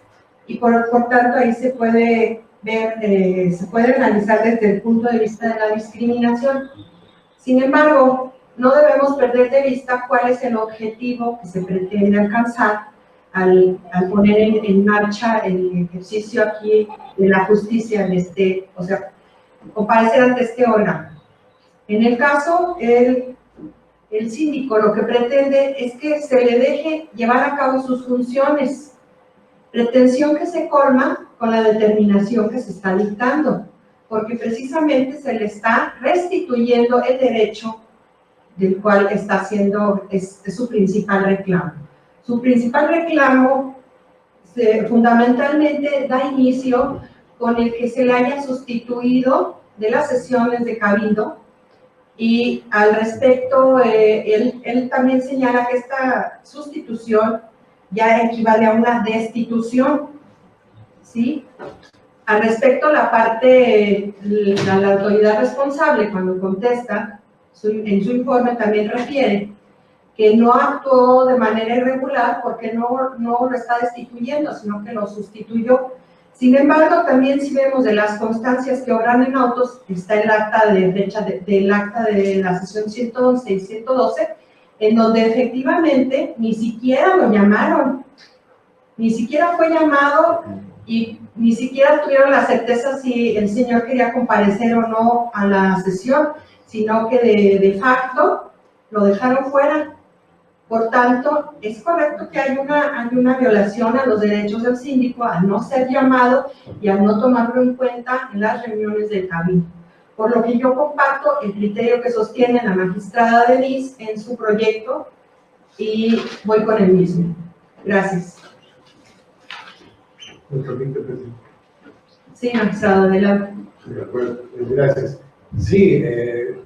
y por tanto ahí se puede ver, se puede analizar desde el punto de vista de la discriminación. Sin embargo, no debemos perder de vista cuál es el objetivo que se pretende alcanzar al poner en marcha el ejercicio aquí de la justicia o sea, comparecer ante este órgano. En el caso, el síndico lo que pretende es que se le deje llevar a cabo sus funciones, pretensión que se colma con la determinación que se está dictando, porque precisamente se le está restituyendo el derecho del cual está haciendo, es su principal reclamo. Su principal reclamo fundamentalmente da inicio con el que se le haya sustituido de las sesiones de cabildo, y al respecto él también señala que esta sustitución ya equivale a una destitución, ¿sí? Al respecto, la parte, la autoridad responsable, cuando contesta, en su informe también refiere que no actuó de manera irregular porque no lo está destituyendo, sino que lo sustituyó. Sin embargo, también si vemos de las constancias que obran en autos, está el acta de fecha del acta de la sesión 111 y 112, en donde efectivamente ni siquiera lo llamaron, ni siquiera fue llamado, y ni siquiera tuvieron la certeza si el señor quería comparecer o no a la sesión, sino que de facto lo dejaron fuera. Por tanto, es correcto que hay una violación a los derechos del síndico al no ser llamado y al no tomarlo en cuenta en las reuniones del cabildo. Por lo que yo comparto el criterio que sostiene la magistrada Denise en su proyecto, y voy con el mismo. Gracias. Sí, magistrado, adelante. De acuerdo, gracias. Sí,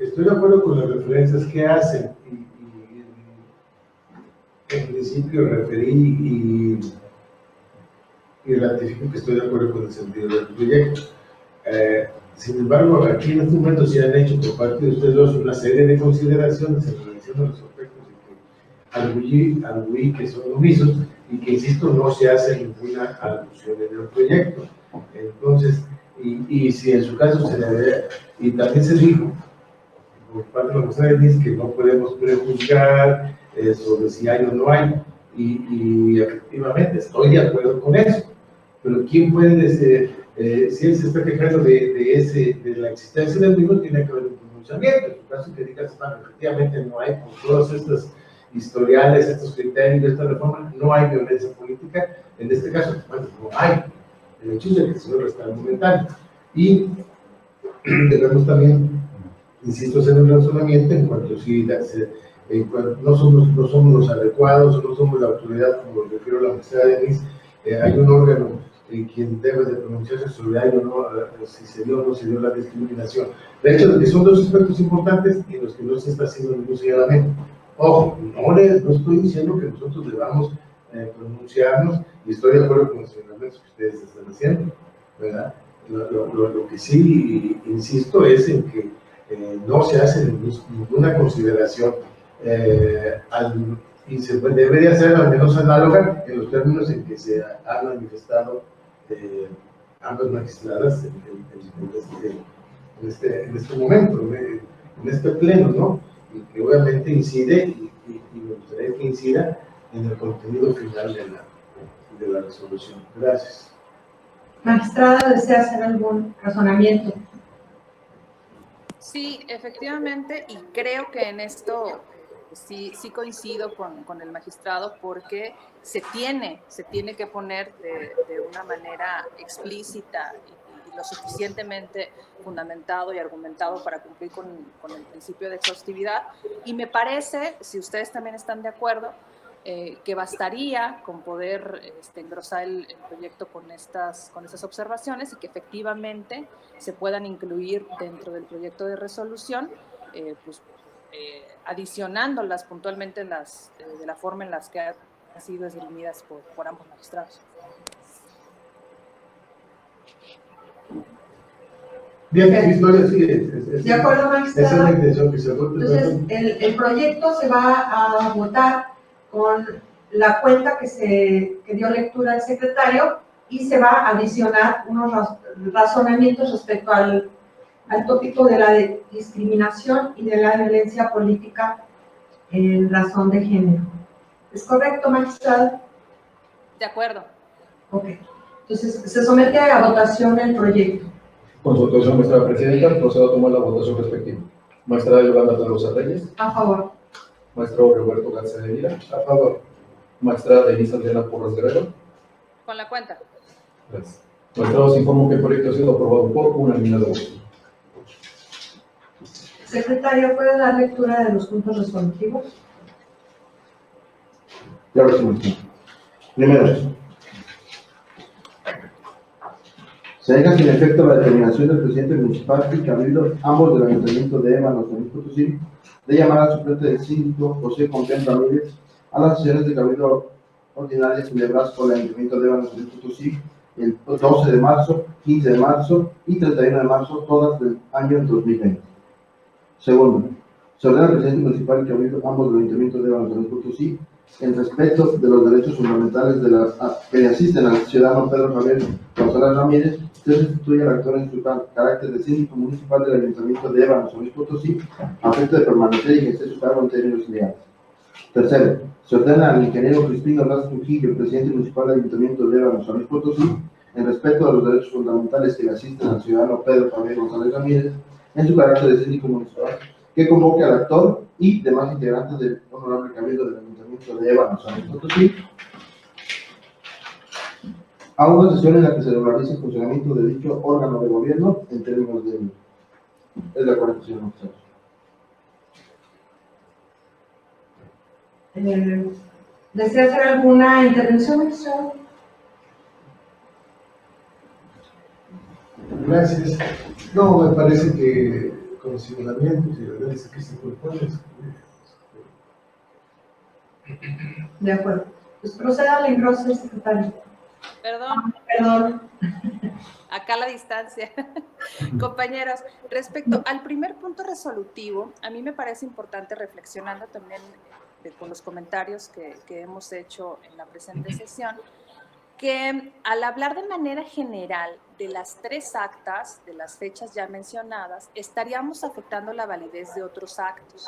estoy de acuerdo con las referencias que hacen, y en principio referí y ratifico que estoy de acuerdo con el sentido del proyecto. Sin embargo, aquí en este momento se han hecho por parte de ustedes dos una serie de consideraciones en relación a los aspectos que arguí que son omisos, y que, insisto, no se hace ninguna alusión en el proyecto. Entonces, y si en su caso se le ve, y también se dijo, por parte de los magistrados que no podemos prejuzgar sobre si hay o no hay, y efectivamente estoy de acuerdo con eso, pero ¿quién puede decir, si él se está quejando de la existencia del mismo, tiene que haber un pronunciamiento? En su caso que digas, efectivamente no hay, por todos estos historiales, estos criterios de esta reforma, no hay violencia política, en este caso, bueno, no hay, el hecho de que se lo está argumentando. Y debemos también, insisto, hacer un razonamiento en cuanto si no somos los adecuados, no somos la autoridad, como lo refiero a la Universidad de Denise, hay un órgano quien debe de pronunciarse sobre algo, ¿no? Si se dio o no se dio la discriminación. De hecho, que son dos aspectos importantes en los que no se está haciendo ningún señalamiento. Ojo, no estoy diciendo que nosotros debamos pronunciarnos, y estoy de acuerdo con los señalamientos que ustedes están haciendo, ¿verdad? Lo que sí insisto es en que no se hace ninguna consideración y se debería ser al menos análoga en los términos en que se han manifestado ambas magistradas en este momento, en este pleno, ¿no? Y que obviamente incide, y me gustaría que incida en el contenido final de la resolución. Gracias. Magistrada, ¿desea hacer algún razonamiento? Sí, efectivamente, y creo que en esto sí coincido con el magistrado, porque se tiene que poner de una manera explícita y lo suficientemente fundamentado y argumentado para cumplir con el principio de exhaustividad. Y me parece, si ustedes también están de acuerdo, que bastaría con poder engrosar el proyecto con estas observaciones y que efectivamente se puedan incluir dentro del proyecto de resolución, adicionándolas puntualmente de la forma en las que han sido esgrimidas por ambos magistrados. Bien, Victoria, sí, De acuerdo, magistrada. esa es la intención que se vote. Entonces, el proyecto se va a votar con la cuenta que dio lectura al secretario y se va a adicionar unos razonamientos respecto al tópico de la discriminación y de la violencia política en razón de género. ¿Es correcto, magistrado? De acuerdo. Ok. Entonces, se somete a votación el proyecto. Con su autorización, magistrada presidenta, procedo a tomar la votación respectiva. Magistrada Yolanda Tolosa Reyes. A favor. Magistrado Roberto García de Lira. A favor. Magistrada Denise Adriana Porras Guerrero. Con la cuenta. Gracias. Magistrados, informo que el proyecto ha sido aprobado por unanimidad de votos. Secretario, ¿puede dar lectura de los puntos resolutivos? Claro, sí. Primero, se deja sin efecto la determinación del presidente municipal y cabildo, ambos del ayuntamiento de Ébano, San Luis Potosí, de llamar al suplente del síndico José Conten Ramírez a las sesiones de cabildo ordinarias celebradas por el ayuntamiento de Ébano, San Luis Potosí, el 12 de marzo, 15 de marzo y 31 de marzo, todas del año 2020. Segundo, se ordena al presidente municipal y cabildo, ambos del ayuntamiento de Ébano, San Luis Potosí, en respeto de los derechos fundamentales que asisten al ciudadano Pedro Javier González Ramírez, se sustituye al actor en su carácter de síndico municipal del ayuntamiento de Ébano, San Luis Potosí, a efecto de permanecer y ejercer su cargo en términos legales. Tercero, se ordena al ingeniero Crispino Blas Trujillo, presidente municipal del ayuntamiento de Ébano, San Luis Potosí, en respeto de los derechos fundamentales que le asisten al ciudadano Pedro Javier González Ramírez, en su carácter de síndico municipal, que convoque al actor y demás integrantes del honorable cabildo del ayuntamiento de Ébano, San Luis Potosí, a una sesión en la que se regularice el funcionamiento de dicho órgano de gobierno en términos de... Es la cuarta sesión, magistrado. ¿Desea hacer alguna intervención, magistrado? Gracias. No, me parece que con los señalamientos y la análisis que se propone. De acuerdo. Pues proceda al engrose, secretario. Perdón. Perdón. Acá a la distancia. Compañeros, respecto al primer punto resolutivo, a mí me parece importante, reflexionando también con los comentarios que hemos hecho en la presente sesión, que al hablar de manera general de las 3 actas, de las fechas ya mencionadas, estaríamos afectando la validez de otros actos.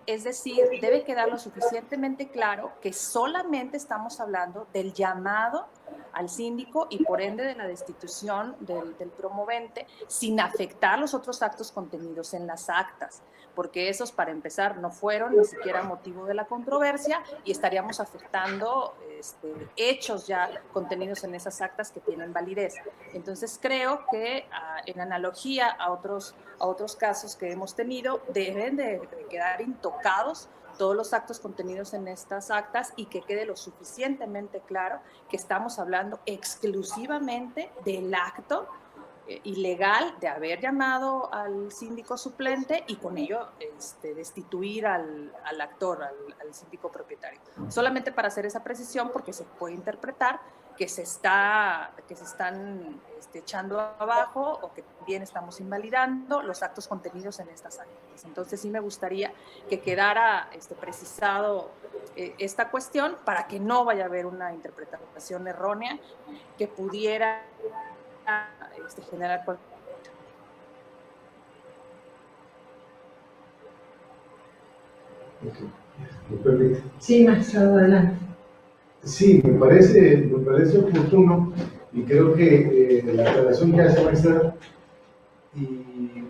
Es decir, debe quedar lo suficientemente claro que solamente estamos hablando del llamado al síndico y por ende de la destitución del promovente, sin afectar los otros actos contenidos en las actas, porque esos, para empezar, no fueron ni siquiera motivo de la controversia y estaríamos afectando hechos ya contenidos en esas actas que tienen validez. Entonces creo que en analogía a otros casos que hemos tenido, deben de quedar intocados todos los actos contenidos en estas actas y que quede lo suficientemente claro que estamos hablando exclusivamente del acto ilegal de haber llamado al síndico suplente y con ello destituir al actor, al síndico propietario. Solamente para hacer esa precisión, porque se puede interpretar que se están echando abajo o que bien estamos invalidando los actos contenidos en estas actas. Entonces sí me gustaría que quedara precisado esta cuestión para que no vaya a haber una interpretación errónea que pudiera generar cualquier. ¿Me permite? Sí, magistrado, adelante. Sí, me parece oportuno y creo que la aclaración que hace maestra, y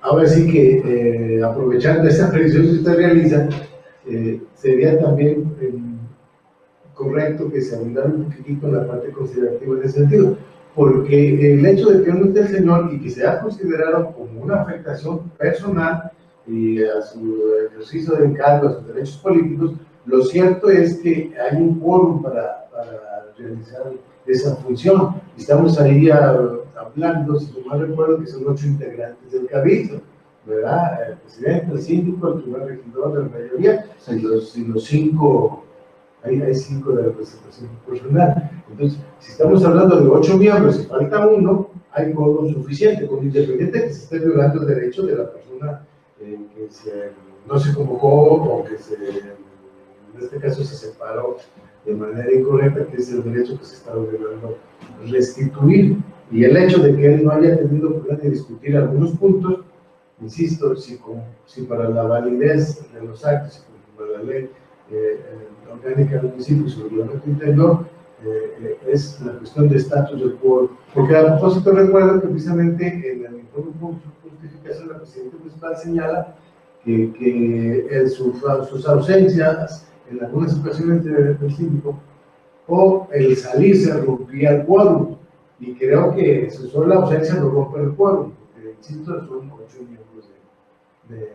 ahora sí que aprovechando esa previsión que usted realiza, sería también correcto que se abundara un poquitito en la parte considerativa en ese sentido, porque el hecho de que no esté el señor y que sea considerado como una afectación personal y a su ejercicio de encargo, a sus derechos políticos, lo cierto es que hay un quórum para realizar esa función. Estamos ahí hablando, si no mal recuerdo, que son 8 integrantes del cabildo, ¿verdad? El presidente, el síndico, el primer regidor de la mayoría, y los 5, hay 5 de representación proporcional. Entonces, si estamos hablando de 8 miembros y falta uno, hay quórum suficiente, con independiente de que se esté violando el derecho de la persona que no se convocó o que en este caso se separó de manera incorrecta, que es el derecho que se está logrando restituir. Y el hecho de que él no haya tenido oportunidad de discutir algunos puntos, insisto, si para la validez de los actos, y para la ley orgánica del municipio y su reglamento interior, es la cuestión de estatus del quórum. Porque a propósito recuerdo que precisamente en el informe de justificación la presidenta municipal señala que en sus ausencias, en algunas ocasiones del síndico, o el salirse rompía el quórum, y creo que su sola ausencia no rompe el quórum, porque insisto, son 8 miembros del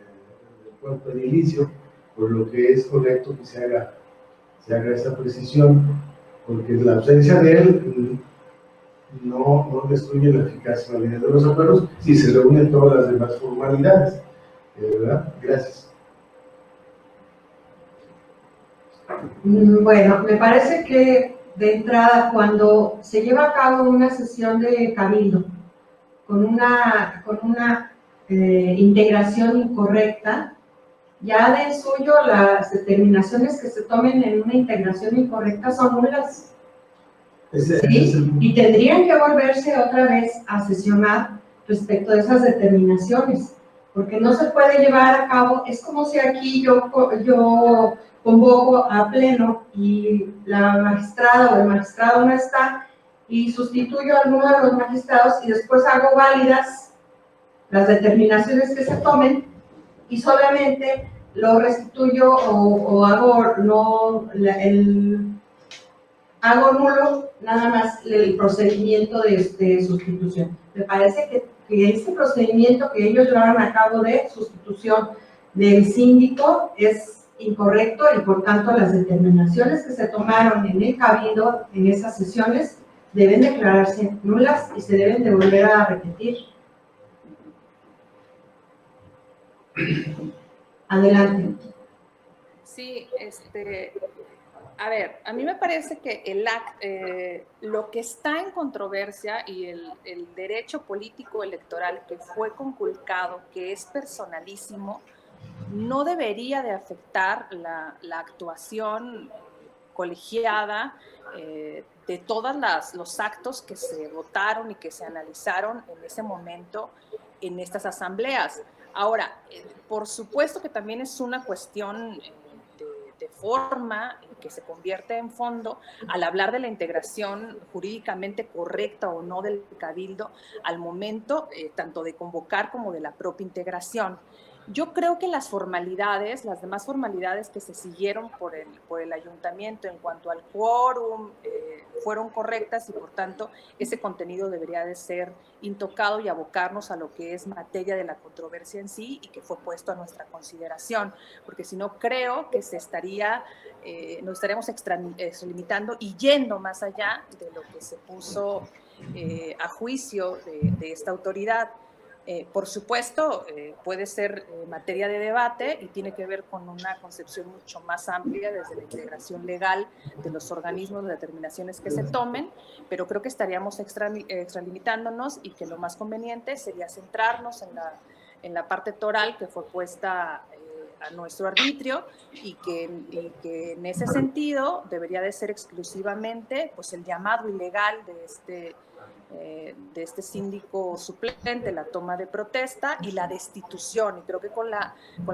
cuerpo edilicio, por lo que es correcto que se haga esa precisión, porque la ausencia de él no destruye la eficacia y validez de los acuerdos si se reúnen todas las demás formalidades. ¿Verdad? Gracias. Bueno, me parece que de entrada, cuando se lleva a cabo una sesión de cabildo con una integración incorrecta, ya de suyo las determinaciones que se tomen en una integración incorrecta son nulas. ¿Sí? Y tendrían que volverse otra vez a sesionar respecto de esas determinaciones, porque no se puede llevar a cabo. Es como si aquí yo convoco a pleno y la magistrada o el magistrado no está y sustituyo a alguno de los magistrados y después hago válidas las determinaciones que se tomen y solamente lo restituyo o hago nulo nada más el procedimiento de sustitución. Me parece que este procedimiento que ellos llevaron a cabo de sustitución del síndico es incorrecto y por tanto las determinaciones que se tomaron en el cabildo en esas sesiones deben declararse nulas y se deben de volver a repetir. Adelante. Sí, a ver, a mí me parece que lo que está en controversia y el derecho político electoral que fue conculcado, que es personalísimo, no debería de afectar la actuación colegiada de todos los actos que se votaron y que se analizaron en ese momento en estas asambleas. Ahora, por supuesto que también es una cuestión de forma que se convierte en fondo al hablar de la integración jurídicamente correcta o no del cabildo al momento tanto de convocar como de la propia integración. Yo creo que las formalidades, las demás formalidades que se siguieron por el ayuntamiento en cuanto al quórum fueron correctas y por tanto ese contenido debería de ser intocado y abocarnos a lo que es materia de la controversia en sí y que fue puesto a nuestra consideración, porque si no creo que nos estaríamos extralimitando y yendo más allá de lo que se puso a juicio de esta autoridad. Por supuesto, puede ser materia de debate y tiene que ver con una concepción mucho más amplia desde la integración legal de los organismos, de determinaciones que se tomen, pero creo que estaríamos extralimitándonos y que lo más conveniente sería centrarnos en la parte toral que fue puesta a nuestro arbitrio y que en ese sentido debería de ser exclusivamente pues, el llamado ilegal de este síndico suplente, la toma de protesta y la destitución. Y creo que con la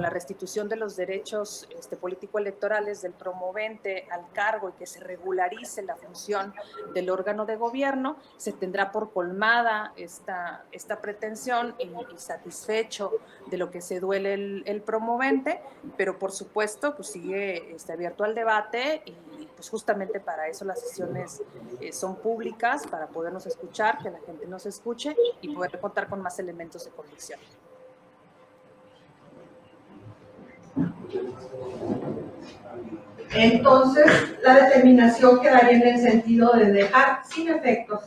restitución de los derechos político-electorales del promovente al cargo y que se regularice la función del órgano de gobierno, se tendrá por colmada esta pretensión y satisfecho de lo que se duele el promovente, pero por supuesto pues sigue abierto al debate y pues justamente para eso las sesiones son públicas, para podernos escuchar, que la gente nos escuche y poder contar con más elementos de convicción. Entonces, la determinación quedaría en el sentido de dejar sin efectos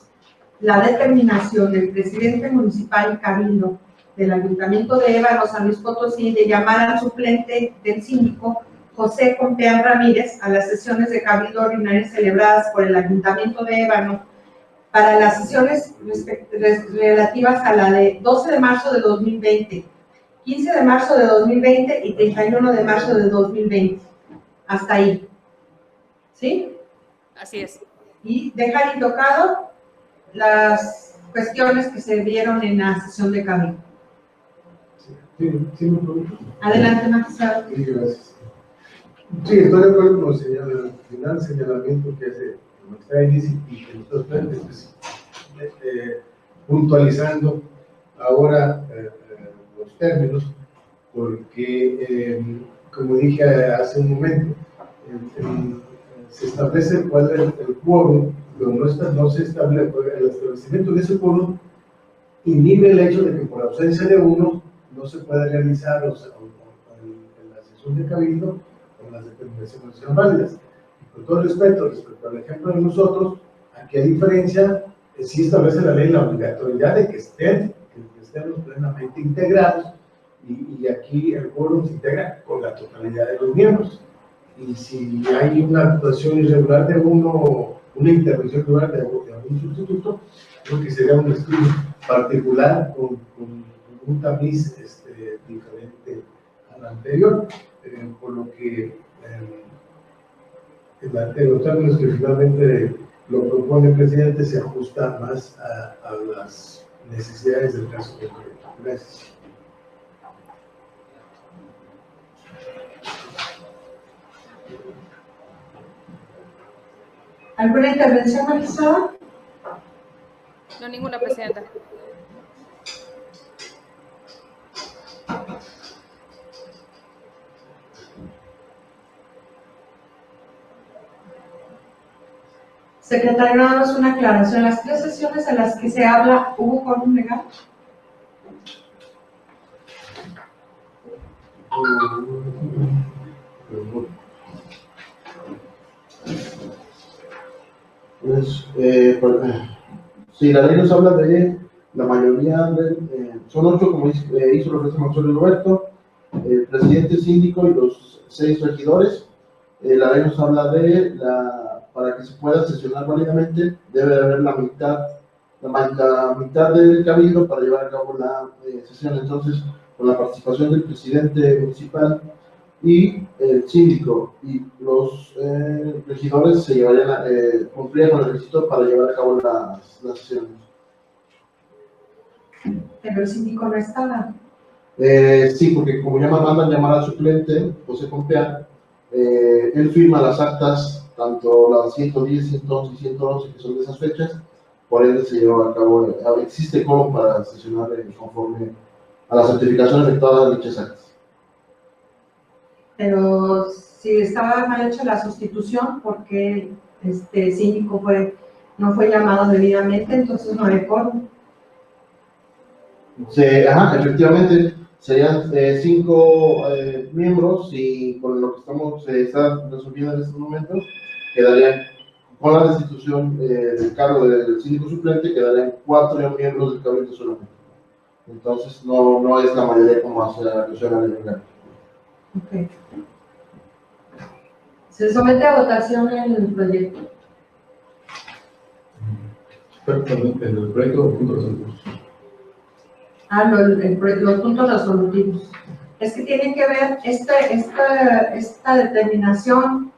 la determinación del presidente municipal y cabildo del Ayuntamiento de Ébano, San Luis Potosí, de llamar al suplente del síndico José Compeán Ramírez a las sesiones de cabildo ordinarias celebradas por el Ayuntamiento de Ébano para las sesiones relativas a la de 12 de marzo de 2020, 15 de marzo de 2020 y 31 de marzo de 2020. Hasta ahí. ¿Sí? Así es. Y dejar intocado las cuestiones que se dieron en la sesión de cabildo. Sí, me pregunto. Adelante, magistrado. Sí, gracias. Sí, estoy de acuerdo con el final señalamiento que hace el magistrado Elisi y que nosotros pues, puntualizando ahora los términos, porque, como dije hace un momento, se establece cuál es el quórum, pero no se establece, el establecimiento de ese quórum inhibe el hecho de que por ausencia de uno no se puede realizar en la sesión de cabildo o las determinaciones sean válidas. Con todo respecto al ejemplo de nosotros, aquí a diferencia, sí establece la ley la obligatoriedad de que estemos plenamente integrados y aquí el quórum se integra con la totalidad de los miembros. Y si hay una actuación irregular de uno, una intervención irregular de algún sustituto, creo que sería un estudio particular con un tamiz diferente al anterior, por lo que en los términos que finalmente lo propone el presidente se ajusta más a las necesidades del caso concreto. Gracias. ¿Alguna intervención, magistrada? No, ninguna, presidenta. Secretario, nada más una aclaración. Las 3 sesiones en las que se habla, ¿hubo quórum legal? Pues, sí, la ley nos habla de la mayoría son 8, como hizo referencia Monseñor Roberto, el presidente, síndico y los 6 regidores. La ley nos habla de para que se pueda sesionar válidamente, debe haber la mitad del cabildo para llevar a cabo la sesión. Entonces, con la participación del presidente municipal y el síndico y los regidores se llevarían cumplían con el requisito para llevar a cabo las sesiones. Pero el síndico no estaba. Sí, porque como ya mandan llamar al suplente, José Pompea, él firma las actas, tanto las 110, 111 y 111, que son de esas fechas, por ende se lleva a cabo, existe quórum para sesionar conforme a las certificaciones de todas dichas actas. Pero si estaba mal hecha la sustitución, porque el síndico no fue llamado debidamente, entonces no hay quórum. Efectivamente, serían 5 miembros y con lo que se está resolviendo en estos momentos, quedarían, con la destitución del cargo del síndico suplente, quedarían 4 miembros del cabildo solamente. Entonces, no es la mayoría como hace la alusión a la ley legal. Okay. Se somete a votación el proyecto. Perdón, el proyecto de puntos resolutivos. Los puntos resolutivos. Es que tienen que ver esta determinación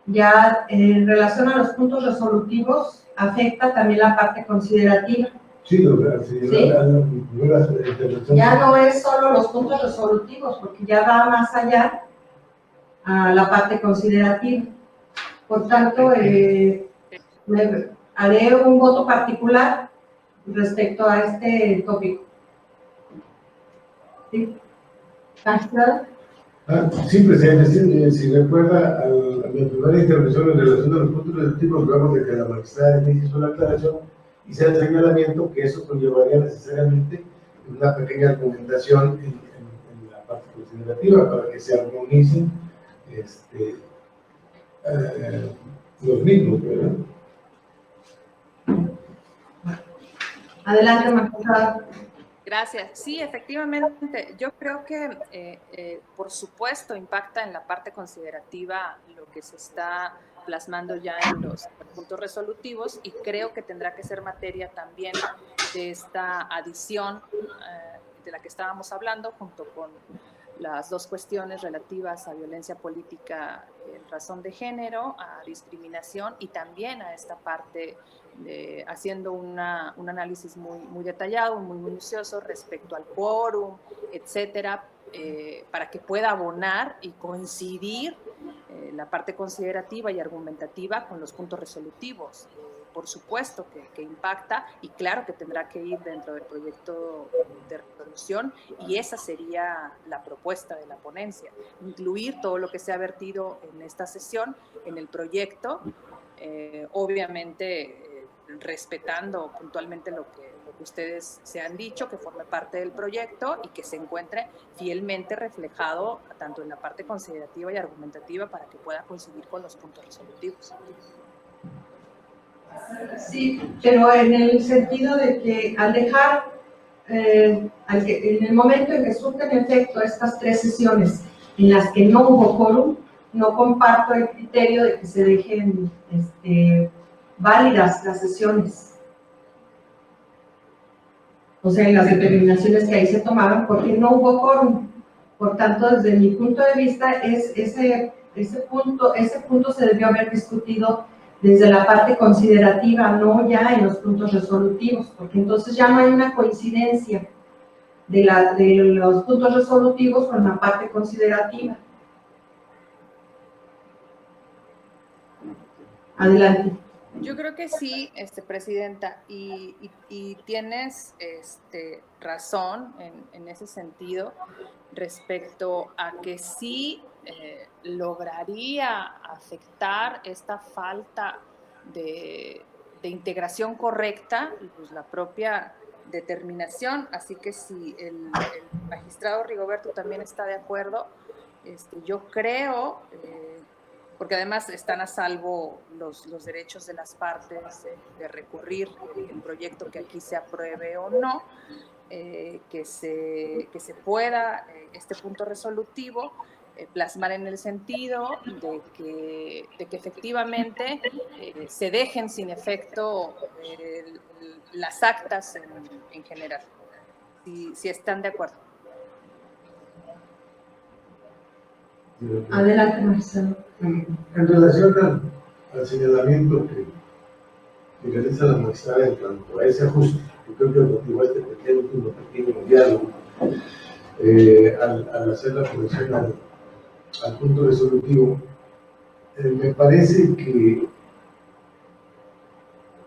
ya en relación a los puntos resolutivos, afecta también la parte considerativa. Sí, la intervención. Ya no es solo los puntos resolutivos, porque ya va más allá a la parte considerativa. Por tanto, haré un voto particular respecto a este tópico. ¿Sí? ¿Magistrado? Sí, presidente, si recuerda a mi primera intervención en relación a los puntos resolutivos, luego de que la magistrada hizo la aclaración, hice el señalamiento que eso conllevaría necesariamente una pequeña argumentación en la parte considerativa para que se armonicen los mismos, ¿verdad? Adelante, magistrado. Gracias. Sí, efectivamente, yo creo que, por supuesto, impacta en la parte considerativa lo que se está plasmando ya en los puntos resolutivos y creo que tendrá que ser materia también de esta adición de la que estábamos hablando, junto con las dos cuestiones relativas a violencia política en razón de género, a discriminación y también a esta parte haciendo un análisis muy detallado, muy minucioso respecto al quórum, etcétera, para que pueda abonar y coincidir la parte considerativa y argumentativa con los puntos resolutivos. Por supuesto que impacta y claro que tendrá que ir dentro del proyecto de resolución y esa sería la propuesta de la ponencia, incluir todo lo que se ha vertido en esta sesión en el proyecto, obviamente respetando puntualmente lo que ustedes se han dicho, que forme parte del proyecto y que se encuentre fielmente reflejado tanto en la parte considerativa y argumentativa para que pueda coincidir con los puntos resolutivos. Sí, pero en el sentido de que al dejar, en el momento en que surten efecto estas 3 sesiones en las que no hubo quórum, no comparto el criterio de que se dejen válidas las sesiones. O sea, en las determinaciones que ahí se tomaron, porque no hubo quórum. Por tanto, desde mi punto de vista, ese punto se debió haber discutido desde la parte considerativa, no ya en los puntos resolutivos, porque entonces ya no hay una coincidencia de los puntos resolutivos con la parte considerativa. Adelante. Yo creo que sí, Presidenta, y tienes razón en ese sentido respecto a que sí lograría afectar esta falta de integración correcta, pues la propia determinación, así que si el magistrado Rigoberto también está de acuerdo, yo creo, porque además están a salvo los derechos de las partes de recurrir el proyecto que aquí se apruebe o no, que se pueda este punto resolutivo plasmar en el sentido de que efectivamente se dejen sin efecto las actas en general, si están de acuerdo. Adelante, magistrado. En relación al señalamiento que realiza la magistrada en cuanto a ese ajuste, que creo que motivó este pequeño diálogo, al hacer la conexión al punto resolutivo, me parece que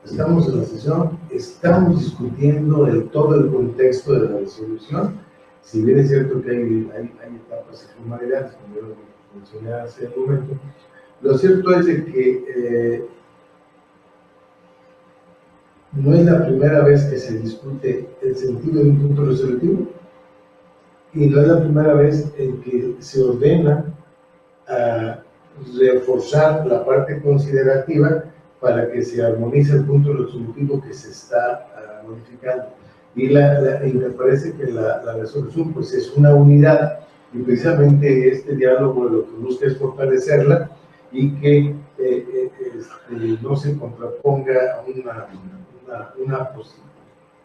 estamos en la sesión, estamos discutiendo todo el contexto de la resolución, si bien es cierto que hay etapas y formalidades, como yo lo mencioné hace un momento. Lo cierto es de que no es la primera vez que se discute el sentido de un punto resolutivo y no es la primera vez en que se ordena reforzar la parte considerativa para que se armonice el punto resolutivo que se está modificando. Y me parece que la resolución pues es una unidad y precisamente este diálogo lo que busca es fortalecerla y que no se contraponga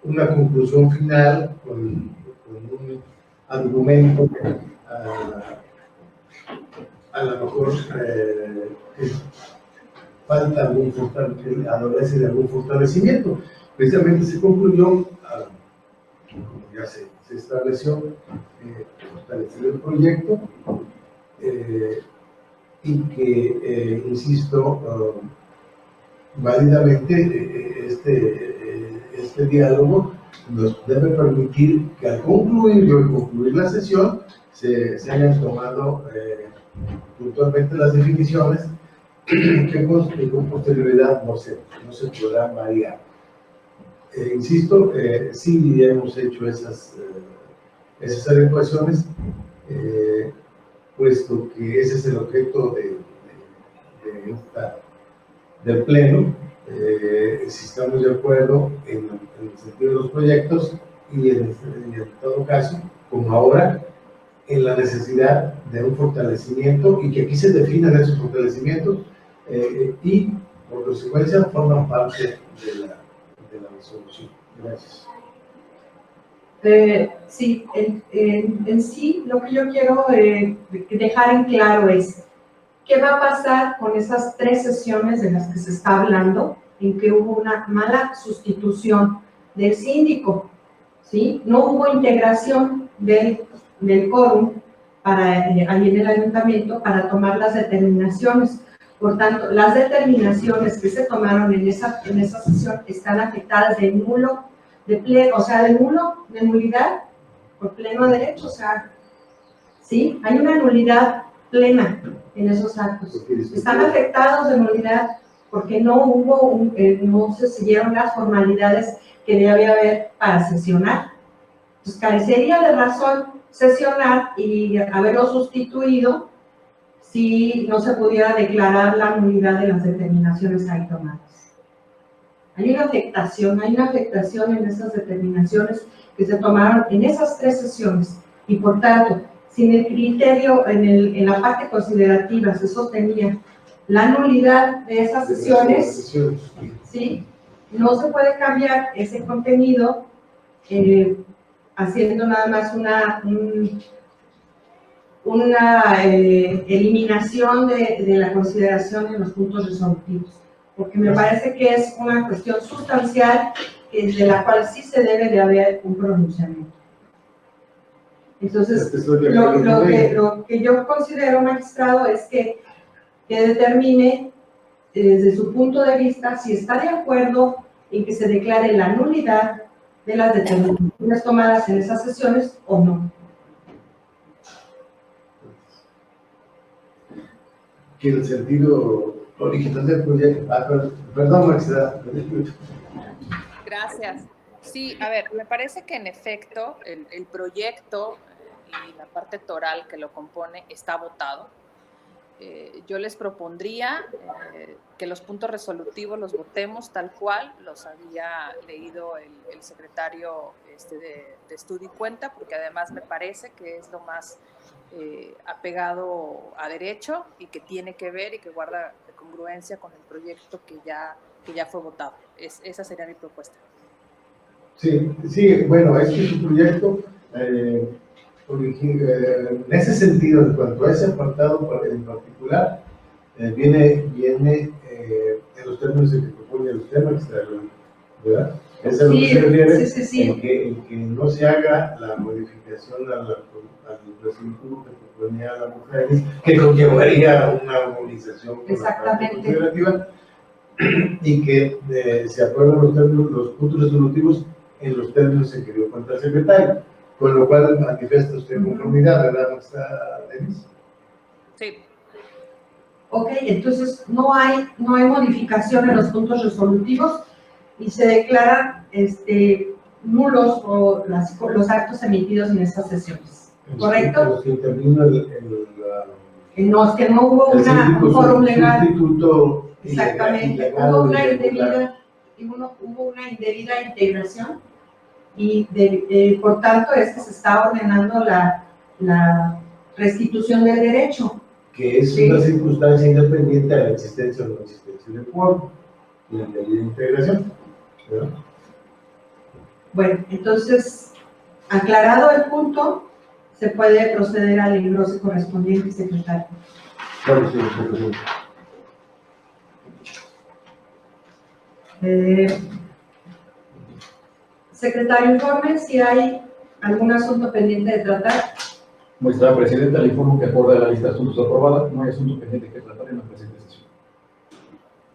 una conclusión final con un argumento a lo mejor falta adolece de algún fortalecimiento. Precisamente se concluyó, como ya se estableció, fortalecer el proyecto y que, insisto, válidamente este diálogo nos debe permitir que al concluir la sesión se hayan tomado puntualmente las definiciones que con posterioridad no se podrán variar. Insisto, sí hemos hecho esas adecuaciones, puesto que ese es el objeto del Pleno, si estamos de acuerdo en el sentido de los proyectos y en todo caso, como ahora, en la necesidad de un fortalecimiento y que aquí se definan esos fortalecimientos y por consecuencia forman parte de la resolución. Gracias. Sí, en sí lo que yo quiero dejar en claro es qué va a pasar con esas 3 sesiones de las que se está hablando, en que hubo una mala sustitución del síndico, ¿sí? No hubo integración del quórum ahí en el ayuntamiento para tomar las determinaciones. Por tanto, las determinaciones que se tomaron en esa sesión están afectadas de nulo, de nulidad por pleno derecho, o sea, ¿sí? Hay una nulidad plena en esos actos. Están afectados de nulidad porque no se siguieron las formalidades que debe haber para sesionar. Pues carecería de razón sesionar y haberlo sustituido si no se pudiera declarar la nulidad de las determinaciones ahí tomadas. Hay una afectación en esas determinaciones que se tomaron en esas 3 sesiones y por tanto, sin el criterio en la parte considerativa se sostenía la nulidad de esas sesiones, ¿sí? No se puede cambiar ese contenido haciendo nada más una eliminación de la consideración en los puntos resolutivos, porque me parece que es una cuestión sustancial de la cual sí se debe de haber un pronunciamiento. Entonces, lo que yo considero, magistrado, es que determine desde su punto de vista si está de acuerdo en que se declare la nulidad de las determinaciones tomadas en esas sesiones o no. Que el sentido original del proyecto... perdón, magistrada. Gracias. Sí, a ver, me parece que en efecto el proyecto y la parte toral que lo compone está votado. Yo les propondría que los puntos resolutivos los votemos tal cual los había leído el secretario de Estudio y Cuenta, porque además me parece que es lo más apegado a derecho y que tiene que ver y que guarda congruencia con el proyecto que ya fue votado. Esa sería mi propuesta. Sí, bueno, es que su proyecto En ese sentido, en cuanto a ese apartado en particular, viene en los términos en que propone el tema externo, ¿verdad? Es a lo que se refiere sí. En que no se haga la modificación al recinto que proponía la mujer, que conllevaría una movilización con Exactamente. la parte considerativa, y que se aprueben los puntos resolutivos en los términos en que dio cuenta el secretario, con lo cual manifiesta usted conformidad, ¿verdad, maestra Denise? Sí. Ok, entonces no hay modificación en los puntos resolutivos y se declaran nulos los actos emitidos en estas sesiones. ¿Correcto? En los que intervino En los que no hubo un fórum legal. Sustituto Exactamente. ilegal, Hubo una irregular. indebida integración y por tanto es que se está ordenando la restitución del derecho. Que es una circunstancia independiente a la existencia o no existencia del quórum y la indebida integración, ¿verdad? Bueno, entonces, aclarado el punto, se puede proceder al engrose correspondiente, secretario. Claro, sí, señor presidente. Secretario, informe si hay algún asunto pendiente de tratar. Nuestra presidenta le informo que acorde a la lista de asuntos aprobada, no hay asunto pendiente que tratar en la presente sesión.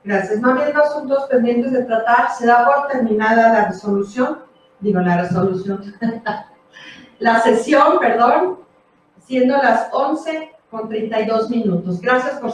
Gracias. No habiendo asuntos pendientes de tratar, se da por terminada la la sesión, perdón, siendo las 11:32. Gracias por su